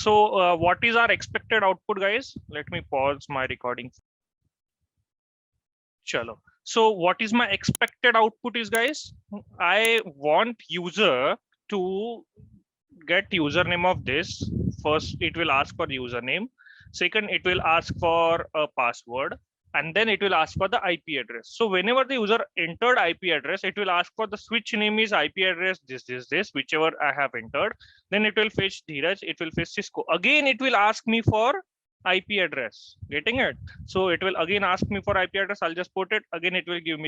So what is our expected output, guys? Let me pause my recording. Chalo. So what is my expected output is, guys? I want user to get username of this. First, it will ask for username. Second, it will ask for a password. And then it will ask for the IP address. So whenever the user entered IP address, it will ask for the switch name is IP address, this, whichever I have entered. Then it will fetch Dheeraj, it will fetch Cisco. Again, it will ask me for IP address. Getting it? So it will again ask me for IP address. I'll just put it. Again, it will give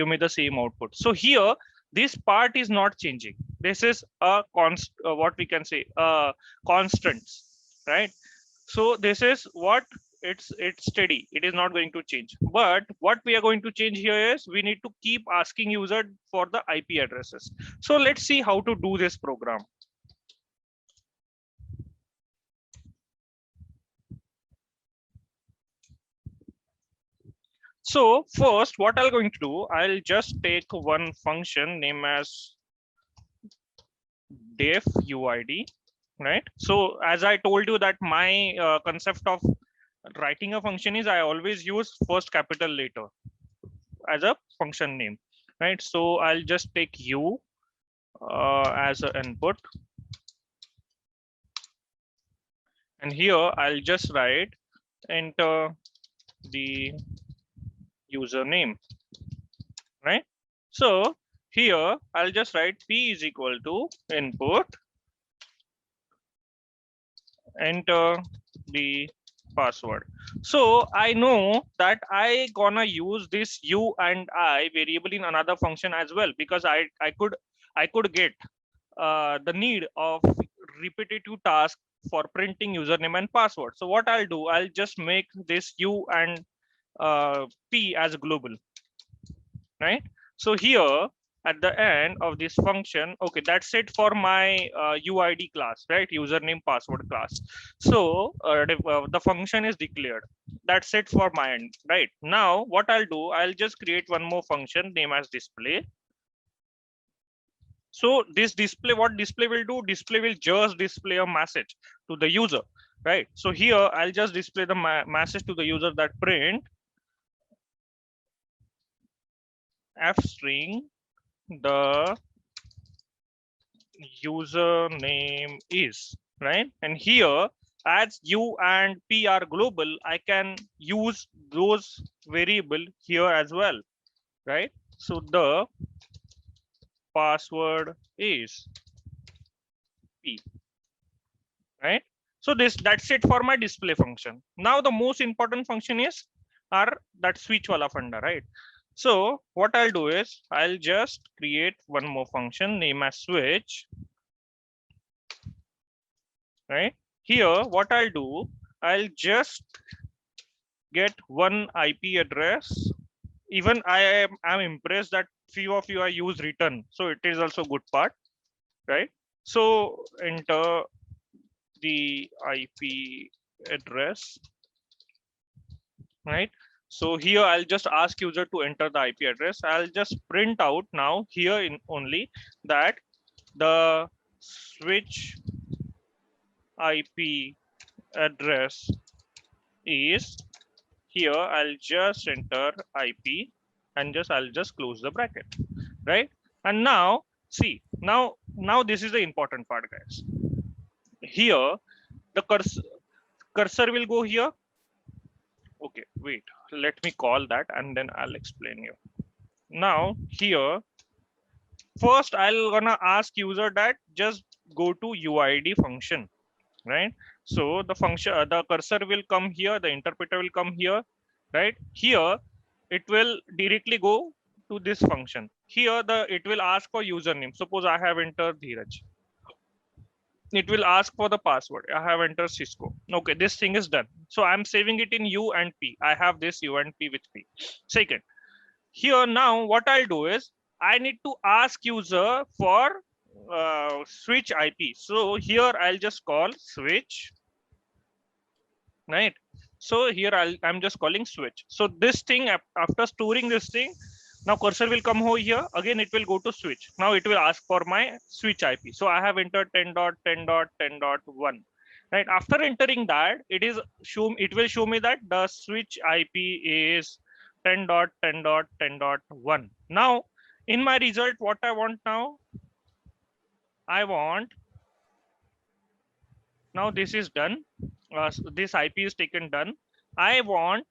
me the same output. So here, this part is not changing. This is a what we can say constants, right? So this is what it's steady. It is not going to change. But what we are going to change here is we need to keep asking user for the IP addresses. So let's see how to do this program. So first, what I'm going to do, I'll just take one function named as def uid, right? So as I told you that my concept of writing a function is I always use first capital letter as a function name, right? So I'll just take u as an input. And here I'll just write enter the username, right? So here I'll just write p is equal to input, enter the password. So I know that I gonna use this u and I variable in another function as well, because I could get the need of repetitive task for printing username and password. So what I'll do, I'll just make this u and p as global, right? So here at the end of this function, okay, that's it for my uid class, right? Username password class. So the function is declared. That's it for my end, right? Now what I'll do, I'll just create one more function name as display. So this display, what display will do? Display will just display a message to the user, right? So here I'll just display the message to the user that print f string the username is, right? And here, as u and p are global, I can use those variable here as well, right? So the password is p, right? So that's it for my display function. Now the most important function is that switch wala funda, right? So what I'll do is I'll just create one more function named as switch, right? Here, what I'll do, I'll just get one IP address. Even I am impressed that few of you are use return, so it is also good part, right? So enter the IP address, right? So here I'll just ask user to enter the IP address. I'll just print out now here in only that the switch IP address is here. I'll just enter IP and I'll just close the bracket, right? And now see, now this is the important part, guys. Here the cursor will go here. Okay, wait, let me call that and then I'll explain you. Now here, first I'll gonna ask user that just go to uid function, right? So the function, the cursor will come here, the interpreter will come here, right? Here it will directly go to this function. Here it will ask for username. Suppose I have entered Dheeraj. It will ask for the password. I have entered Cisco. Okay, this thing is done. So I'm saving it in U and P. I have this U and P with P. Second, here now what I'll do is I need to ask user for switch IP. So here I'll just call switch, right? So here I'm just calling switch. So this thing, after storing this thing, now cursor will come over here. Again, it will go to switch. Now it will ask for my switch IP. So I have entered 10.10.10.1, right? After entering that, it will show me that the switch IP is 10.10.10.1. Now, in my result, what I want now, I want, now this is done. So this IP is taken done. I want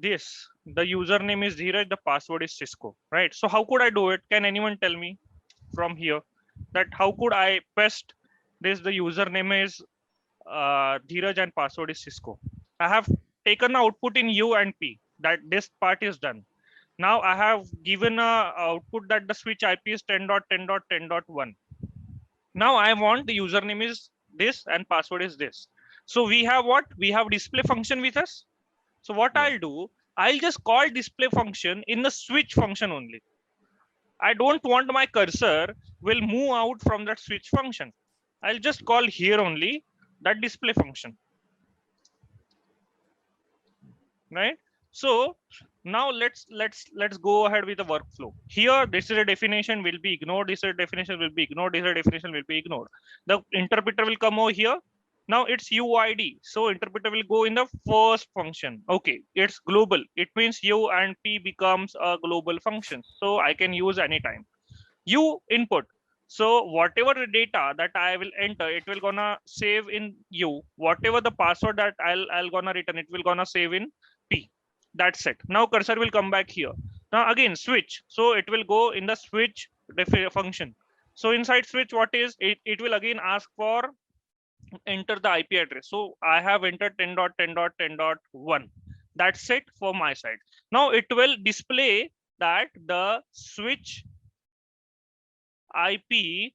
this. The username is Dheeraj, the password is Cisco, right? So how could I do it? Can anyone tell me from here that how could I paste this? The username is Dheeraj and password is Cisco. I have taken the output in U and P. That this part is done. Now I have given a output that the switch IP is 10.10.10.1. Now I want the username is this and password is this. So we have what? We have display function with us. So what I'll do, I'll just call display function in the switch function only. I don't want my cursor will move out from that switch function. I'll just call here only that display function, right? So now let's go ahead with the workflow. Here, this is a definition will be ignored. This is a definition will be ignored. This is a definition will be ignored. The interpreter will come over here. Now it's UID. So interpreter will go in the first function. Okay, it's global. It means U and P becomes a global function. So I can use anytime. U input. So whatever the data that I will enter, it will gonna save in U. Whatever the password that I'll gonna return, it will gonna save in P. That's it. Now cursor will come back here. Now again switch. So it will go in the switch function. So inside switch, what is it? It will again ask for enter the IP address. So I have entered 10.10.10.1. That's it for my side. Now it will display that the switch IP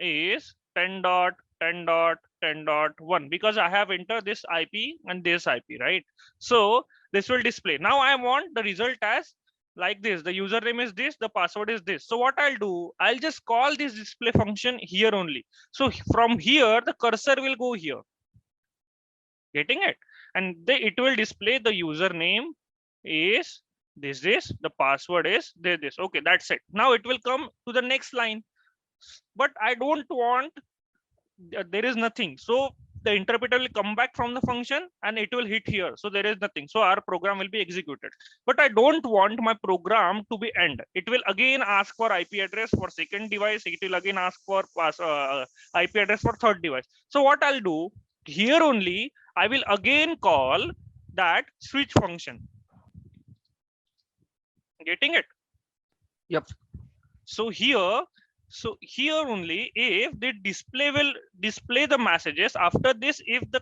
is 10.10.10.1 because I have entered this IP and this IP, right? So this will display. Now I want the result as like this. The username is this, the password is this. So what I'll do, I'll just call this display function here only. So from here, the cursor will go here. Getting it? And it will display the username is this, the password is this. Okay, that's it. Now it will come to the next line. But I don't want, there is nothing. So the interpreter will come back from the function and it will hit here. So there is nothing. So our program will be executed. But I don't want my program to be end. It will again ask for IP address for second device. It will again ask for IP address for third device. So what I'll do here only, I will again call that switch function. Getting it? Yep. So here only, if the display will display the messages after this, if the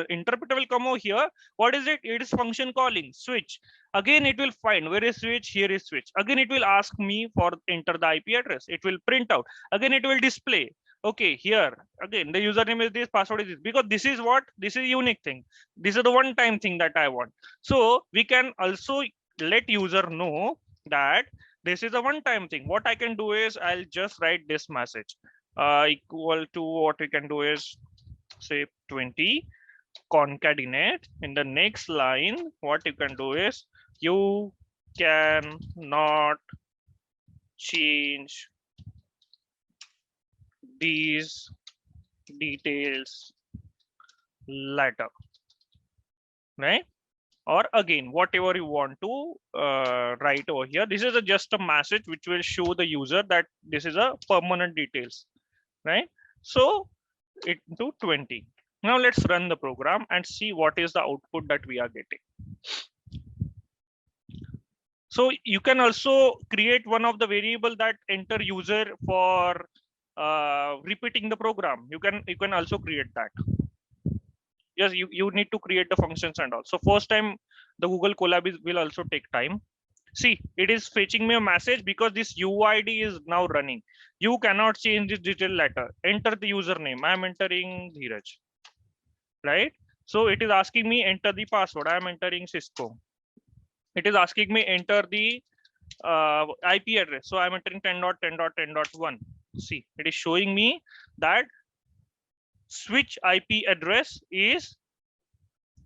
interpreter will come over here, what is it? It is function calling switch. Again, it will find where is switch, here is switch. Again, it will ask me for enter the IP address. It will print out. Again, it will display. Okay, here again the username is this, password is this, because this is what, this is unique thing. This is the one time thing that I want. So we can also let user know that this is a one-time thing. What I can do is I'll just write this message equal to, what we can do is say 20 concatenate. In the next line, what you can do is you cannot change these details later, right? Or again, whatever you want to write over here. This is just a message which will show the user that this is a permanent details, right? So it to 20. Now let's run the program and see what is the output that we are getting. So you can also create one of the variable that enter user for repeating the program. You can also create that. Yes, you need to create the functions and all. So first time the Google Colab will also take time. See, it is fetching me a message because this UID is now running. You cannot change this detail letter. Enter the username. I am entering Dheeraj, right? So it is asking me enter the password. I am entering Cisco. It is asking me enter the IP address. So I am entering 10.10.10.1. See, it is showing me that switch IP address is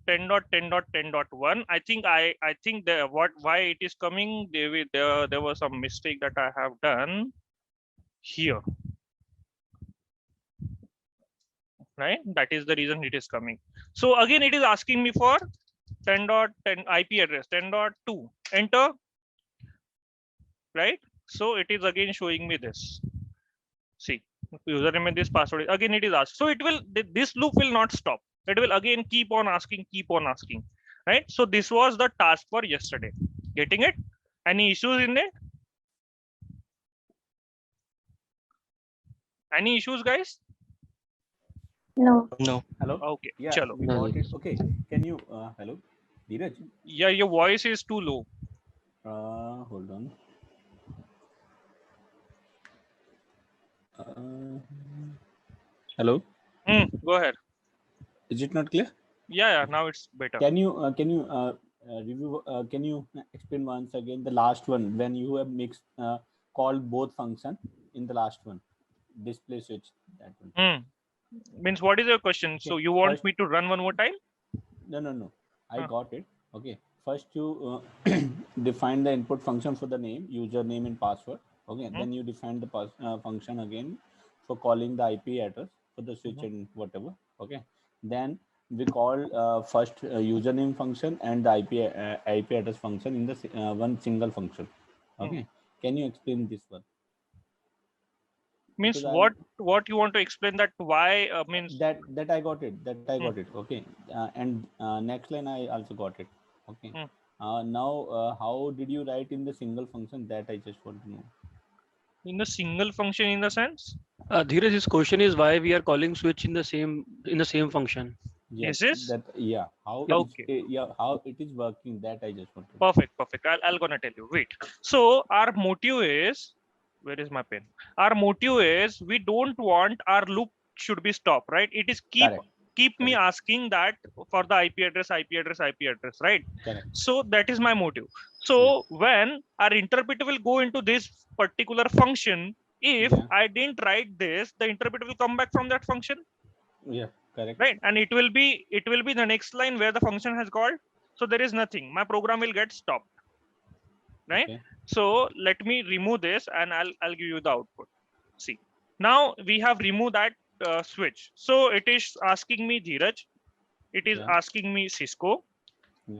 10.10.10.1. I think why it is coming, there was some mistake that I have done here. right? That is the reason it is coming. So again, it is asking me for 10.10 IP address, 10.2, enter, right? So it is again showing me this. See, username and this password, again it is asked. So it will, this loop will not stop. It will again keep on asking, right? So this was the task for yesterday. Getting it? Any issues in it? Any issues, guys? No. No. Hello. Okay, Yeah, chalo. we got it. Okay. Can you hello, Dheeraj? Yeah, your voice is too low. Hold on. Hello. Go ahead. Is it not clear? Yeah, now it's better. Can you review? Can you explain once again the last one when you have mixed called both function in the last one, display switch, that one. Means what is your question? Okay. So you want First, me to run one more time? no. I Huh. got it. Okay. First, you define the input function for the name, username, and password. Okay. Then you define the function again for calling the IP address for the switch and whatever. Okay. Then we call first username function and the IP address function in the one single function. Okay. Can you explain this one? Means Because what you want to explain, that why means that I got it. That I got it. Okay. And next line I also got it. Okay. Now, how did you write in the single function? That I just want to know. in the single function, in the sense? Dheeraj, his question is why we are calling switch in the same function. Yes, Is this? that how Okay. how it is working. That I just want to know. Perfect. I'll gonna tell you. Wait. So our motive is, where is my pen? Our motive is we don't want our loop should be stopped, right? It is keep me Correct. asking that for the IP address, right? Correct. So that is my motive. So when our interpreter will go into this particular function, if I didn't write this, the interpreter will come back from that function. Yeah, correct. Right, and it will be the next line where the function has called. So there is nothing. My program will get stopped. Right. Okay. So let me remove this and I'll give you the output. See, now we have removed that switch. So it is asking me Dheeraj. It is asking me Cisco.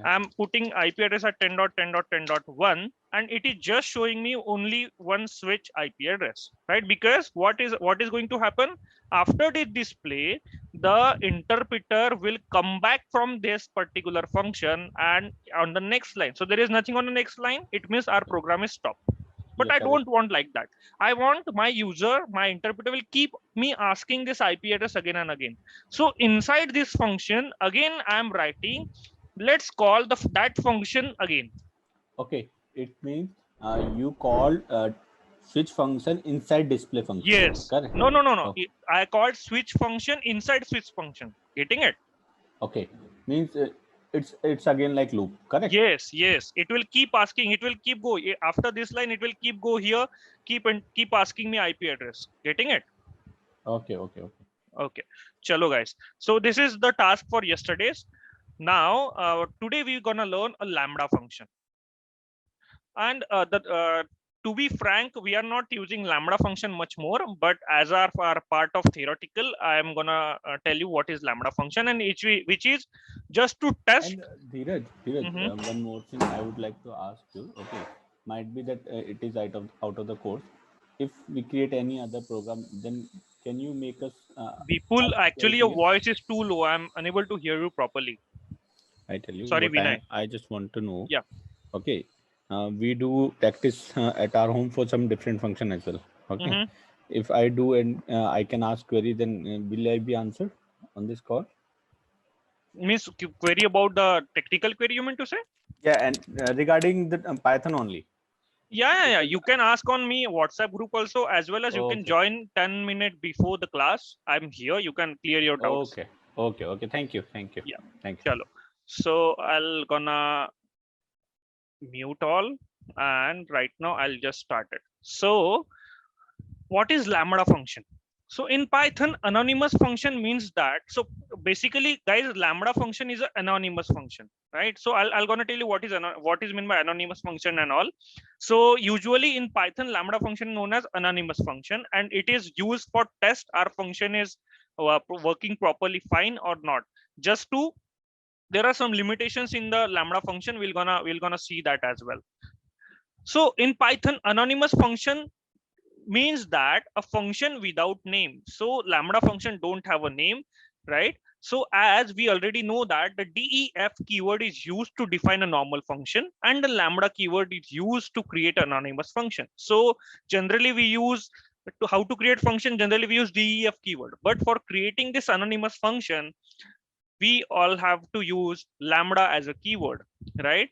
I'm putting IP address at 10.10.10.1 and it is just showing me only one switch IP address, right? Because what is going to happen after the display, the interpreter will come back from this particular function and on the next line. So there is nothing on the next line. It means our program is stopped. But I don't want like that. I want my user, my interpreter will keep me asking this IP address again and again. So inside this function, again, I'm writing, let's call that function again. Okay, it means you call switch function inside display function. Yes. Correct. No. Okay. I called switch function inside switch function. Getting it? Okay. Means it's again like loop. Correct. Yes. It will keep asking. It will keep go after this line. It will keep go here. Keep asking me IP address. Getting it? Okay. Chalo guys. So this is the task for yesterday's. Now today we're gonna learn a Lambda function. And to be frank, we are not using Lambda function much more, but as our part of theoretical, I am gonna tell you what is Lambda function, and which is just to test. And Dheeraj, one more thing I would like to ask you. Okay, might be that it is out of the course. If we create any other program, then can you make us? Vipul, actually your voice is too low. I'm unable to hear you properly. I tell you. Sorry, Vinay. I just want to know. Yeah. Okay. We do practice at our home for some different function as well. Okay. If I do and I can ask query, then will I be answered on this call? Means query about the technical query you meant to say? Yeah, and regarding the Python only. Yeah. You can ask on me WhatsApp group also, as well as you can join 10 minutes before the class. I'm here. You can clear your doubts. Okay. Thank you. Yeah. Thank you. Chalo. So I'll gonna mute all, and right now I'll just start it. So what is Lambda function? So in Python, anonymous function means that, so basically guys, Lambda function is an anonymous function, right? So I'll gonna tell you what is meant by anonymous function and all. So usually in Python, Lambda function known as anonymous function, and it is used for test. Our function is working properly fine or not. Just to, there are some limitations in the Lambda function. We're gonna see that as well. So in Python, anonymous function means that a function without name. So Lambda function don't have a name, right? So as we already know that the def keyword is used to define a normal function, and the Lambda keyword is used to create an anonymous function. So generally we use how to create function, generally we use def keyword, but for creating this anonymous function, we all have to use Lambda as a keyword, right?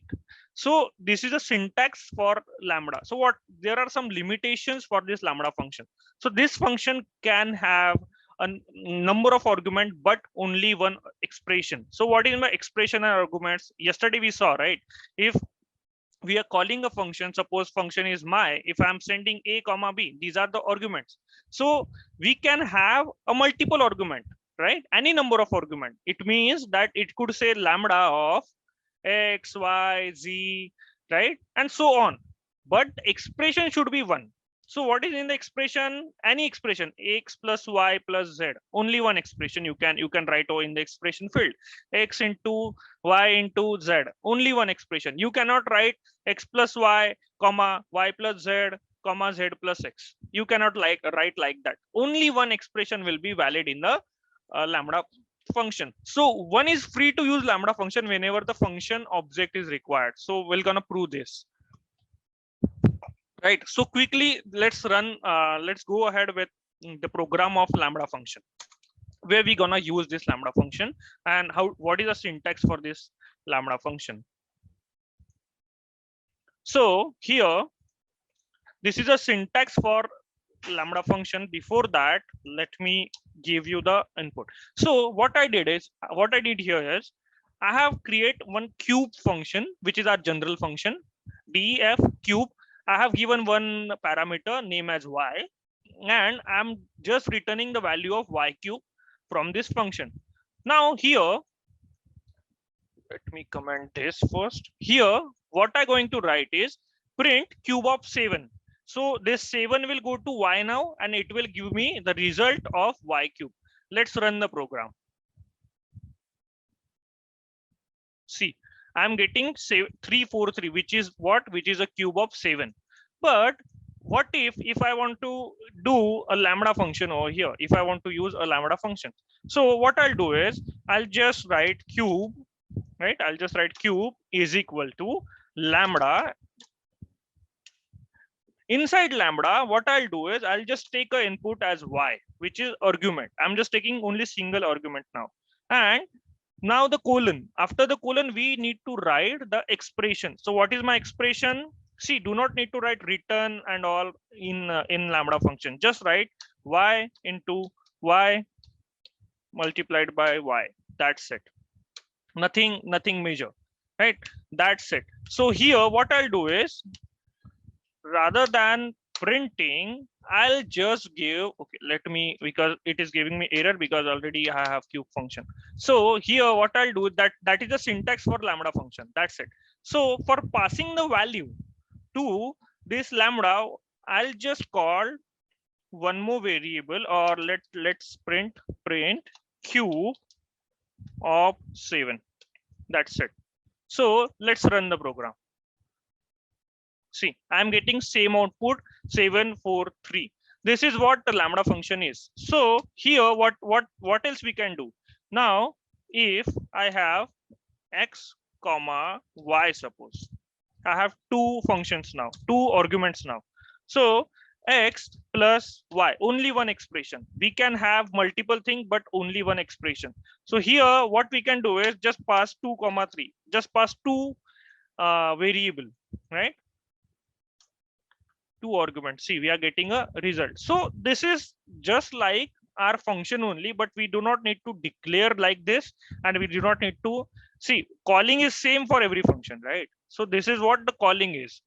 So this is a syntax for Lambda. So what, there are some limitations for this Lambda function. So this function can have a number of arguments, but only one expression. So what is my expression and arguments? Yesterday we saw, right? If we are calling a function, suppose function is my, if I'm sending a comma b, these are the arguments. So we can have a multiple argument, right? Any number of argument. It means that it could say Lambda of x, y, z, right, and so on, but expression should be one. So what is in the expression? Any expression, x plus y plus z, only one expression you can write in the expression field. X into y into z, only one expression. You cannot write x plus y comma y plus z comma z plus x. You cannot write like that. Only one expression will be valid in the Lambda function. So one is free to use Lambda function whenever the function object is required. So we're gonna prove this, right? So quickly let's go ahead with the program of Lambda function, where we gonna use this Lambda function, and what is the syntax for this Lambda function. So here, this is a syntax for Lambda function. Before that, let me give you the input. So what I did here is I have create one cube function, which is our general function, def cube. I have given one parameter name as y, and I'm just returning the value of y cube from this function. Now here, let me comment this first. Here, what I'm going to write is print cube of 7. So this 7 will go to y now, and it will give me the result of y cube. Let's run the program. See, I'm getting 343, which is what? Which is a cube of 7. But what if I want to do a Lambda function over here? If I want to use a Lambda function, so what I'll do is I'll just write cube, right? I'll just write cube is equal to Lambda. Inside Lambda, what I'll do is I'll just take an input as y, which is argument. I'm just taking only single argument now. And now the colon. After the colon, we need to write the expression. So what is my expression? See, do not need to write return and all in Lambda function. Just write y into y multiplied by y. That's it. Nothing major, right? That's it. So here, what I'll do is, rather than printing, I'll just give, okay, let me, because it is giving me error because already I have cube function. So here what I'll do, that is the syntax for Lambda function. That's it. So for passing the value to this Lambda, I'll just call one more variable, or let's print cube of 7. That's it. So let's run the program. See, I'm getting same output 743. This is what the Lambda function is. So here, what else we can do? Now, if I have x comma y, suppose I have two functions now, two arguments now. So x plus y, only one expression. We can have multiple things, but only one expression. So here, what we can do is just pass 2 comma 3, just pass two variable, right? Two arguments. See, we are getting a result. So this is just like our function only, but we do not need to declare like this, and we do not need to see, calling is same for every function, right? So this is what the calling is.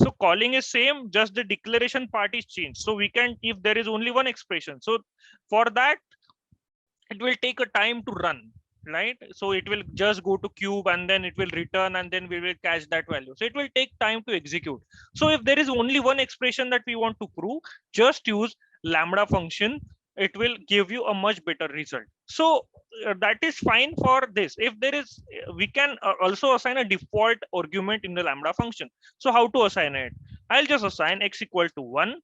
So calling is same, just the declaration part is changed. So we can, if there is only one expression, so for that it will take a time to run, right? So it will just go to cube, and then it will return, and then we will catch that value. So it will take time to execute. So if there is only one expression that we want to prove, just use Lambda function it will give you a much better result. So that is fine for this. If there is, we can also assign a default argument in the Lambda function. So how to assign it? I'll just assign x equal to 1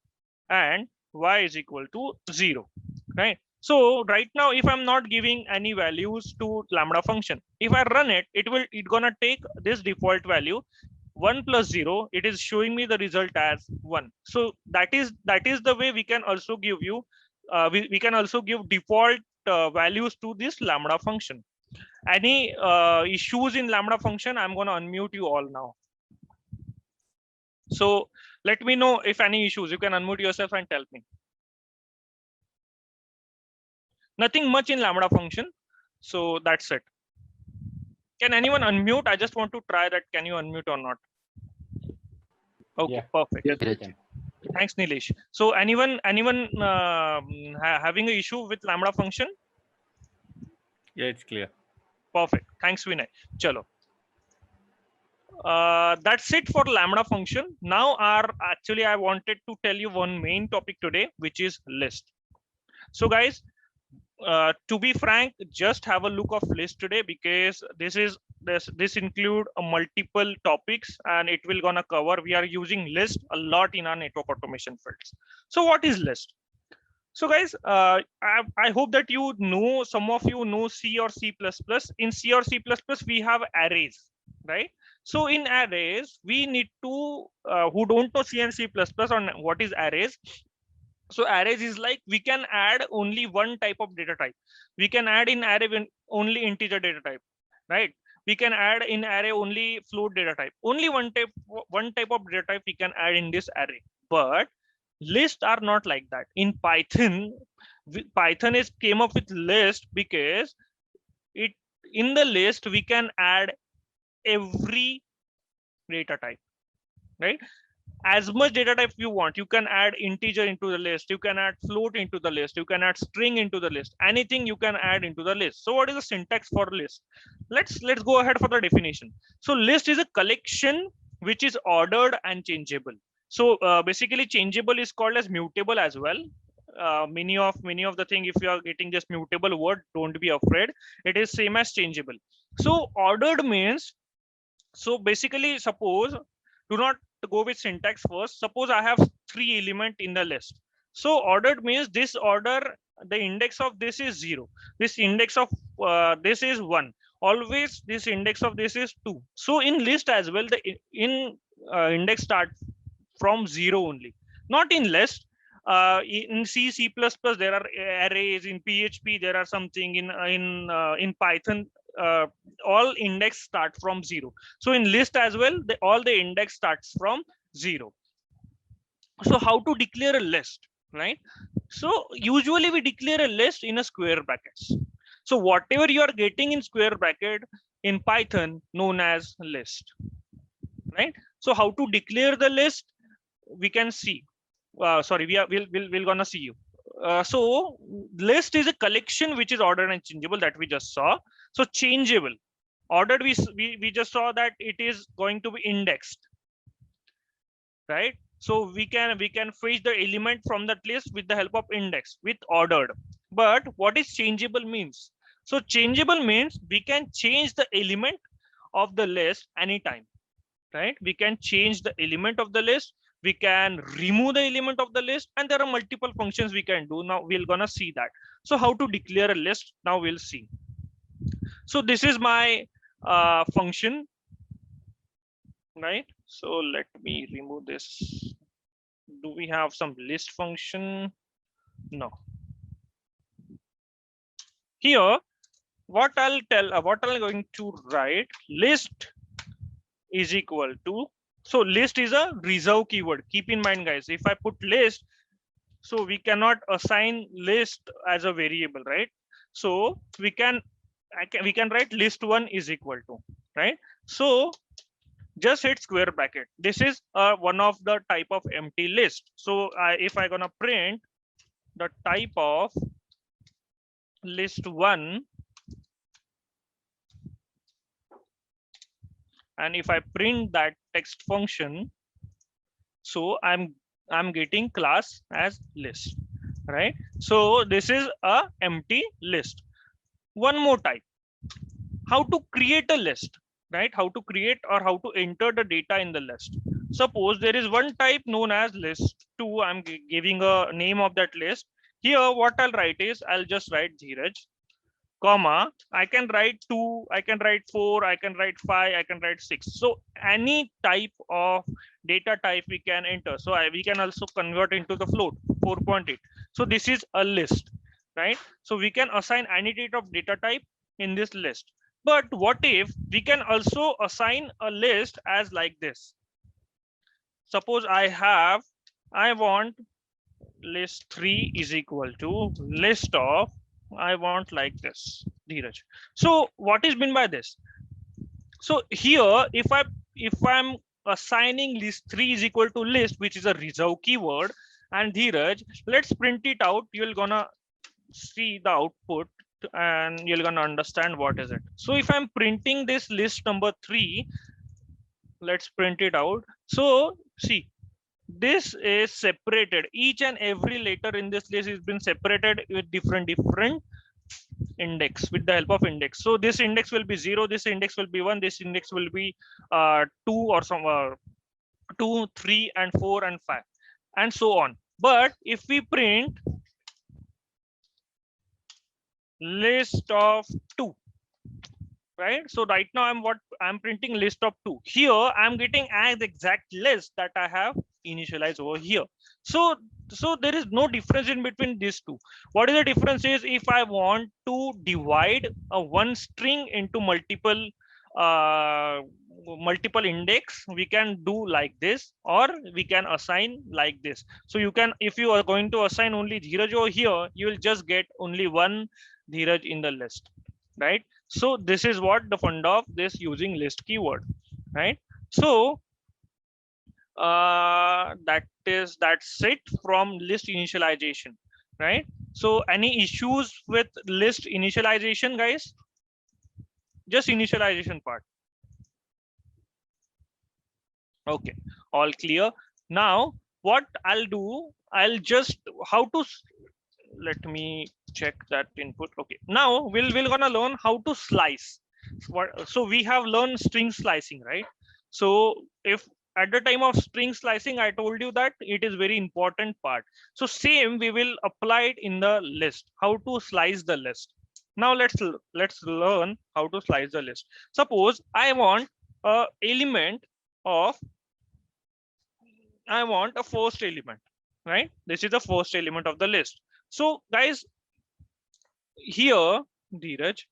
and y is equal to 0, right? So right now, if I'm not giving any values to Lambda function, if I run it, it gonna take this default value 1 plus 0. It is showing me the result as 1. So that is the way we can also give you we can also give default values to this Lambda function. Any issues in Lambda function, I'm going to unmute you all now. So let me know if any issues. You can unmute yourself and tell me. Nothing much in Lambda function. So that's it. Can anyone unmute? I just want to try that. Can you unmute or not? Okay, Yeah. perfect. Yes, You can. Thanks, Nilesh. So anyone having an issue with Lambda function? Yeah, it's clear. Perfect. Thanks, Vinay. Chalo. That's it for Lambda function. Now actually I wanted to tell you one main topic today, which is list. So guys, to be frank, just have a look of list today, because this include multiple topics and it will gonna cover. We are using list a lot in our network automation fields. So what is list? So guys, I hope that you know, some of you know C or C++. In C or C++, we have arrays, right? So in arrays, we need to, who don't know C and C++ on what is arrays. So arrays is like, we can add only one type of data type. We can add in array only integer data type, right? We can add in array only float data type. Only one type of data type we can add in this array. But lists are not like that. In Python, Python came up with list because in the list we can add every data type, right? As much data type you want, you can add integer into the list, you can add float into the list, you can add string into the list, anything you can add into the list. So what is the syntax for list? Let's go ahead for the definition. So list is a collection which is ordered and changeable. So basically changeable is called as mutable as well. Many of the thing, if you are getting this mutable word, don't be afraid, it is same as changeable. So ordered means, so basically, suppose, do not go with syntax first. Suppose I have 3 elements in the list. So ordered means this order, the index of this is 0. This index of this is 1. Always this index of this is 2. So in list as well, the index start from 0 only. Not in list. In C, C++, there are arrays. In PHP, there are something. In Python, all index start from 0. So in list as well, all the index starts from 0. So how to declare a list, right? So usually we declare a list in a square brackets. So whatever you are getting in square bracket in Python, known as list, right? So how to declare the list, we can see. Sorry, we're gonna see you. So list is a collection which is ordered and changeable, that we just saw. So changeable, ordered, we just saw that it is going to be indexed, right? So we can fetch the element from that list with the help of index with ordered. But what is changeable means? So changeable means we can change the element of the list anytime, right? We can change the element of the list, we can remove the element of the list, and there are multiple functions we can do. Now we're gonna see that. So how to declare a list, now we'll see. So this is my function, right? So let me remove this. Do we have some list function? No. Here, what I'm going to write, list is equal to, so list is a reserve keyword. Keep in mind, guys, if I put list, so we cannot assign list as a variable, right? So we can write list 1 is equal to, right? So just hit square bracket. This is one of the type of empty list. So if I gonna print the type of list 1, and if I print that text function, so I'm getting class as list, right? So this is a empty list. One more type, how to create a list, right? How to create or how to enter the data in the list. Suppose there is one type known as list2. I'm giving a name of that list. Here, what I'll write is, I'll just write Dheeraj, comma, I can write 2, I can write 4, I can write 5, I can write 6. So any type of data type we can enter. So we can also convert into the float 4.8. So this is a list, right? So we can assign any data type in this list. But what if we can also assign a list as like this? Suppose I want list3 is equal to list of, I want like this, Dheeraj. So what is meant by this? So here, if I'm assigning list3 is equal to list, which is a reserve keyword, and Dheeraj, let's print it out. You're gonna see the output and you're gonna understand what is it. So if I'm printing this list number 3, let's print it out. So see, this is separated. Each and every letter in this list has been separated with different index, with the help of index. So this index will be 0, this index will be 1, this index will be 2 or some 2, 3 and 4 and 5 and so on. But if we print list of 2, right? So right now I'm printing list of 2. Here I'm getting as exact list that I have initialized over here. So there is no difference in between these two. What is the difference is, if I want to divide a one string into multiple index, we can do like this, or we can assign like this. So you can, if you are going to assign only Dheeraj over here, you will just get only one Dheeraj in the list, right? So this is what the fun of this using list keyword, right? So that's it from list initialization, right? So any issues with list initialization, guys? Just initialization part. Okay, all clear. Now what I'll do, I'll just let me check that input. Okay, now we're gonna learn how to slice. So we have learned string slicing, right? So if at the time of string slicing, I told you that it is very important part. So same we will apply it in the list, how to slice the list. Now let's learn how to slice the list. Suppose I want a element of, I want a first element, right? This is the first element of the list. So guys, here Dheeraj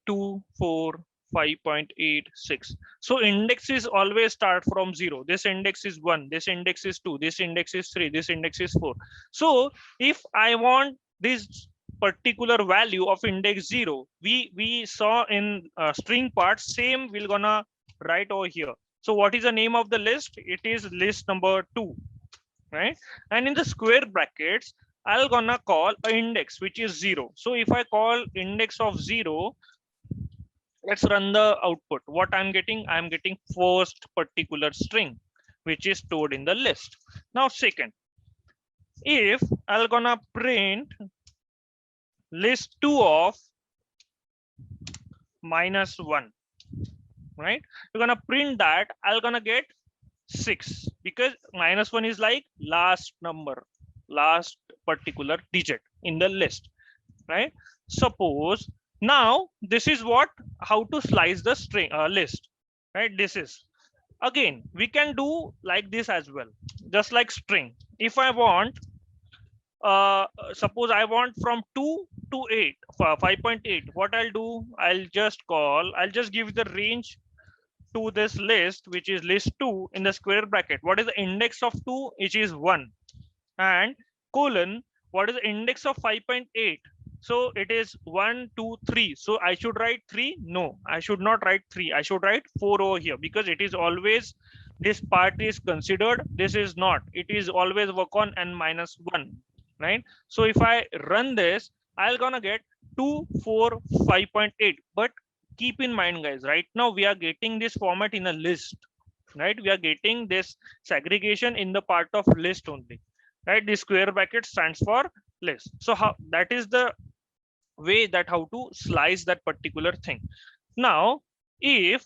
2, 4, 5.86. So index is always start from 0. This index is 1, this index is 2, this index is 3, this index is 4. So if I want this particular value of index 0, we saw in string part, same we're gonna write over here. So what is the name of the list? It is list number 2, right? And in the square brackets, I'll gonna call an index which is 0. So if I call index of 0, let's run the output. What I'm getting first particular string, which is stored in the list. Now second, if I'll gonna print list2 of -1, right? You're gonna print that, I'll gonna get 6, because -1 is like last number, last particular digit in the list, right? Suppose now this is how to slice the string list, right? This is, again, we can do like this as well, just like string. If I want, suppose I want from 2 to 8, 5.8, what I'll do, I'll just give the range to this list, which is list2 in the square bracket. What is the index of 2? Which is 1, and colon, what is the index of 5.8? So it is 1, 2, 3. So I should write 3. No, I should not write 3. I should write 4 over here, because it is always, this part is considered, this is not. It is always work on n-1, right? So if I run this, I'll gonna get 2, 4, 5.8. But keep in mind, guys, right now we are getting this format in a list, right? We are getting this segregation in the part of list only, right? The square bracket stands for list. So how that is the way that how to slice that particular thing. Now, if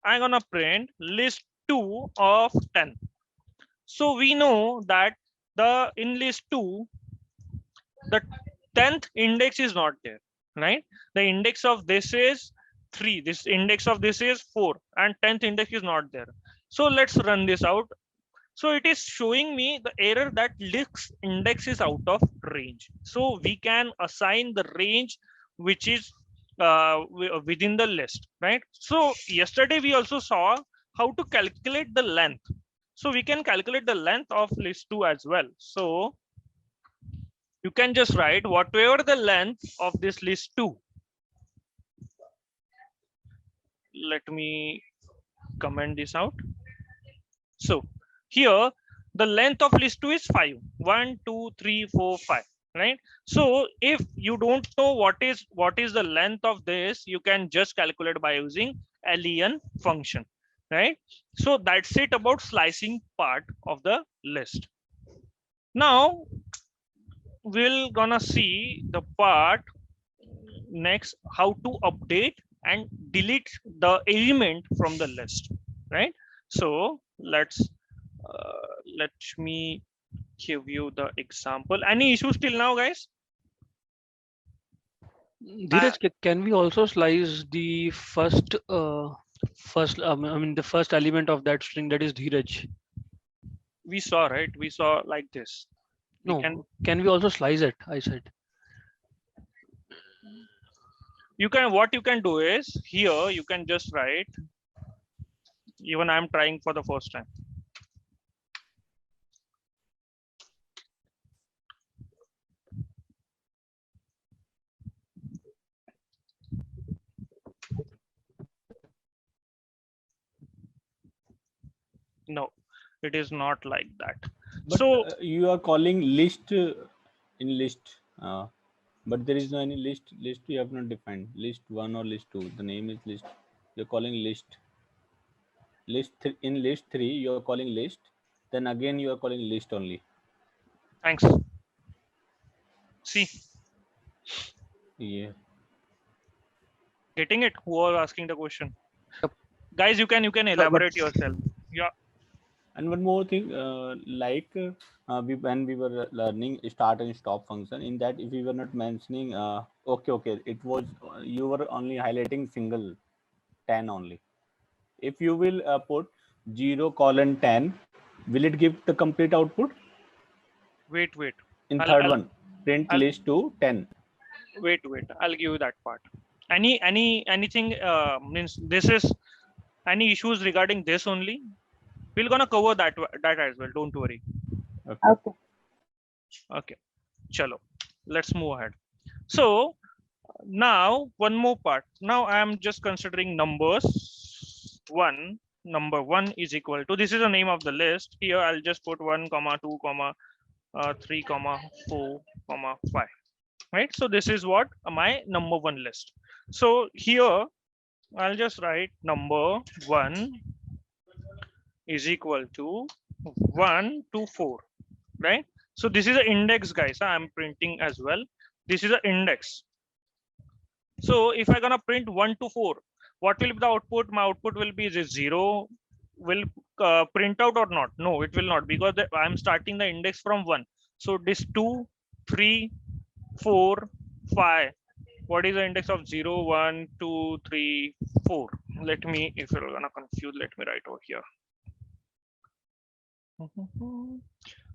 I'm gonna print list 2 of 10. So we know that the in list 2, the 10th index is not there, right? The index of this is 3, this index of this is 4, and 10th index is not there. So let's run this out. So it is showing me the error that list index is out of range. So we can assign the range which is within the list, right? So yesterday we also saw how to calculate the length. So we can calculate the length of list 2 as well. So you can just write whatever the length of this list 2. Let me comment this out. So here the length of list 2 is 5. 1, 2, 3, 4, 5, right? So if you don't know what is the length of this, you can just calculate by using len function, right? So that's it about slicing part of the list. Now we're gonna see the part next, how to update and delete the element from the list, right? So let me give you the example. Any issues till now, guys? Dheeraj, can we also slice the first I mean the first element of that string, that is Dheeraj? We saw, right? We saw like this. No, can we also slice it? I said. You can, what you can do is here you can just write, even I'm trying for the first time. No, it is not like that. But So you are calling list in list, but there is no any list. List you have not defined. List 1 or list 2. The name is list. You're calling list. In list 3 you are calling list. Then again you are calling list only. thanks. See, Yeah. getting it? Who was asking the question? Yep. Guys, you can elaborate yourself. Yeah. And one more thing, when we were learning start and stop function, in that if we were not mentioning, okay, it was you were only highlighting single 10 only. If you will put 0:10, will it give the complete output? Wait. In third one, print I'll, list to 10. wait. I'll give you that part. Anything means this is any issues regarding this only? We're gonna cover that as well. Don't worry. Okay. Okay. Chalo. Let's move ahead. So now one more part. Now I am just considering numbers. Number 1 is equal to, this is the name of the list. Here I'll just put 1, 2, 3, 4, 5. Right? So this is what my number 1 list. So here I'll just write number 1 is equal to 1 to 4, right? So this is the index, guys. I'm printing as well. This is the index. So if I'm gonna print 1 to 4, what will be the output? My output will be 0. Will print out or not? No, it will not, because I'm starting the index from 1. So this 2, 3, 4, 5. What is the index of 0, 1, 2, 3, 4? Let me, if you're gonna confuse, let me write over here.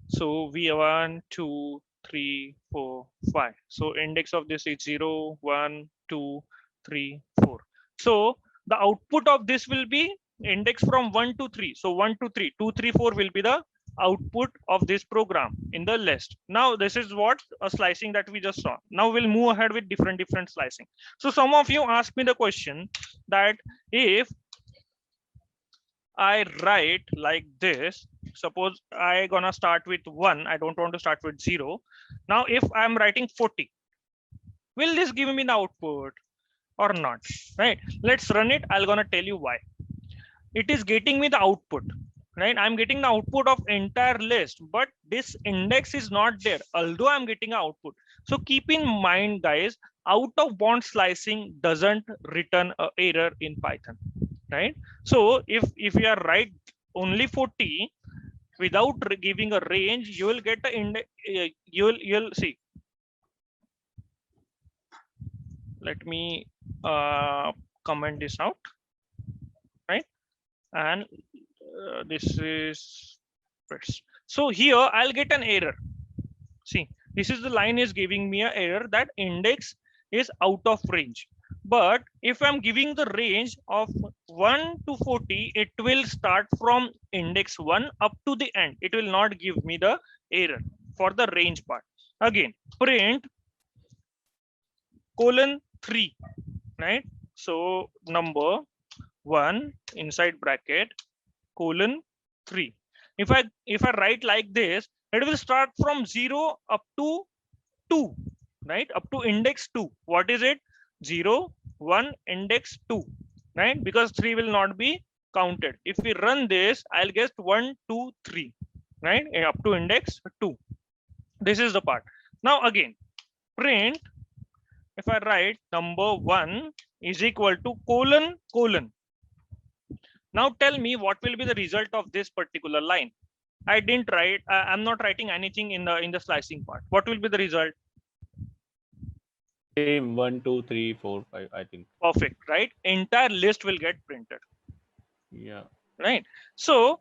So we have 1, 2, 3, 4, 5. So index of this is 0, 1, 2, 3, 4. So the output of this will be index from 1 to 3. So 1 to 3, 2, 3, 4 will be the output of this program in the list. Now this is what a slicing that we just saw. Now we'll move ahead with different slicing. So some of you asked me the question that if I write like this, suppose I gonna start with 1, I don't want to start with 0. Now if I'm writing 40, will this give me the output or not? Right? Let's run it. I'm gonna tell you why. It is getting me the output. right? I'm getting the output of entire list, but this index is not there, although I'm getting an output. So keep in mind, guys, out of bound slicing doesn't return an error in Python, right? So if you are right only 40 without giving a range, you will get the index. You'll see. Let me comment this out, right? And this is so here I'll get an error. See, this is the line is giving me an error that index is out of range. But if I'm giving the range of 1 to 40, it will start from index 1 up to the end. It will not give me the error for the range part. Again, print :3, right? So number 1 inside bracket :3. If I write like this, it will start from 0 up to 2, right? Up to index 2. What is it? 0, 1, index 2, right? Because 3 will not be counted. If we run this, I'll get 1, 2, 3, right? Up to index 2. This is the part. Now again, print, if I write number 1 is equal to : Now tell me what will be the result of this particular line. I didn't write, I'm not writing anything in the slicing part. What will be the result? Same 1, 2, 3, 4, 5, I think. Perfect, right? Entire list will get printed. Yeah. Right. So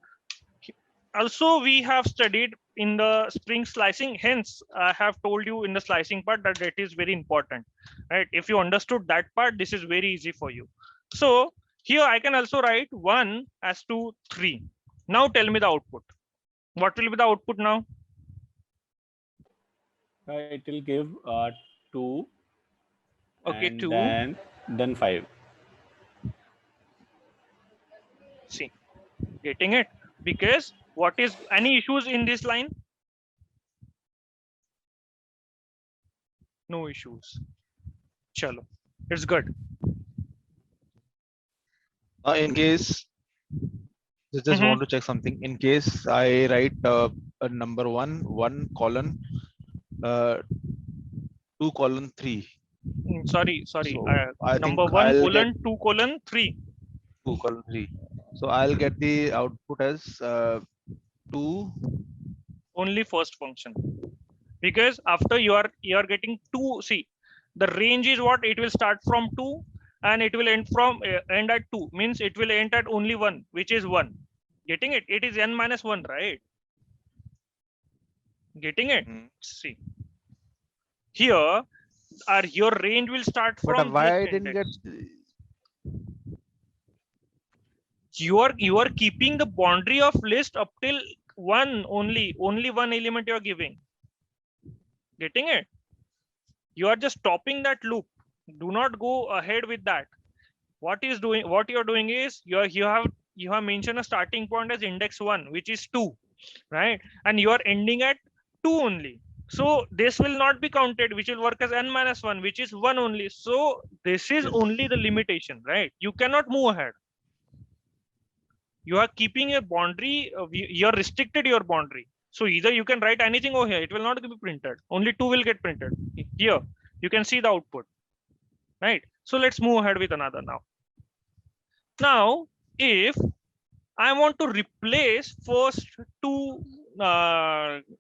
also we have studied in the string slicing. Hence, I have told you in the slicing part that it is very important, right? If you understood that part, this is very easy for you. So here I can also write 1 as to 3. Now tell me the output. What will be the output now? It will give 2. Okay, and 2. Then 5. See, getting it? Because what is any issues in this line? No issues. Chalo, it's good. In case, just want to check something. In case I write a number 1 colon 2 colon 3. Sorry. So I number think 1 I'll colon get 2 colon 3. 2 colon 3. So I'll get the output as 2. Only first function. Because after you are getting 2. See, the range is what? It will start from 2 and it will end at 2. Means it will end at only 1, which is 1. Getting it? It is n minus 1, right? Getting it? See, here your range will start But from why this I didn't get? index. You are keeping the boundary of list up till 1 only one element you are giving. Getting it? You are just stopping that loop. Do not go ahead with that. What you're doing is you have mentioned a starting point as index 1, which is 2, right? And you are ending at 2 only. So this will not be counted, which will work as n minus 1, which is 1 only. So this is only the limitation, right? You cannot move ahead. You are keeping a boundary, you're restricted your boundary. So either you can write anything over here, it will not be printed. Only 2 will get printed. Here, you can see the output, right? So let's move ahead with another now. Now, if I want to replace first 2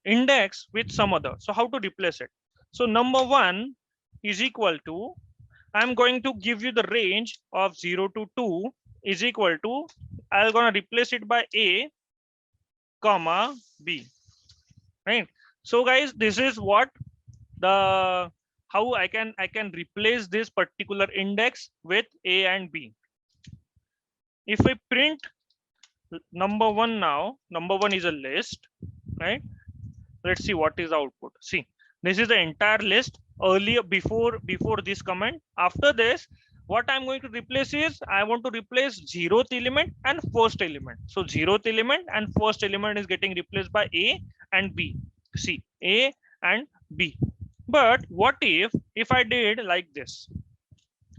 index with some other, so how to replace it? So number 1 is equal to, I'm going to give you the range of 0 to 2 is equal to, I'm going to replace it by A, comma B, right? So guys, this is what the how I can replace this particular index with A and B. If I print number 1 now, number 1 is a list, right? Let's see what is the output. See, this is the entire list earlier before this comment. After this, what I'm going to replace is, I want to replace 0th element and first element. So 0th element and first element is getting replaced by A and B. See, A and B. But what if I did like this?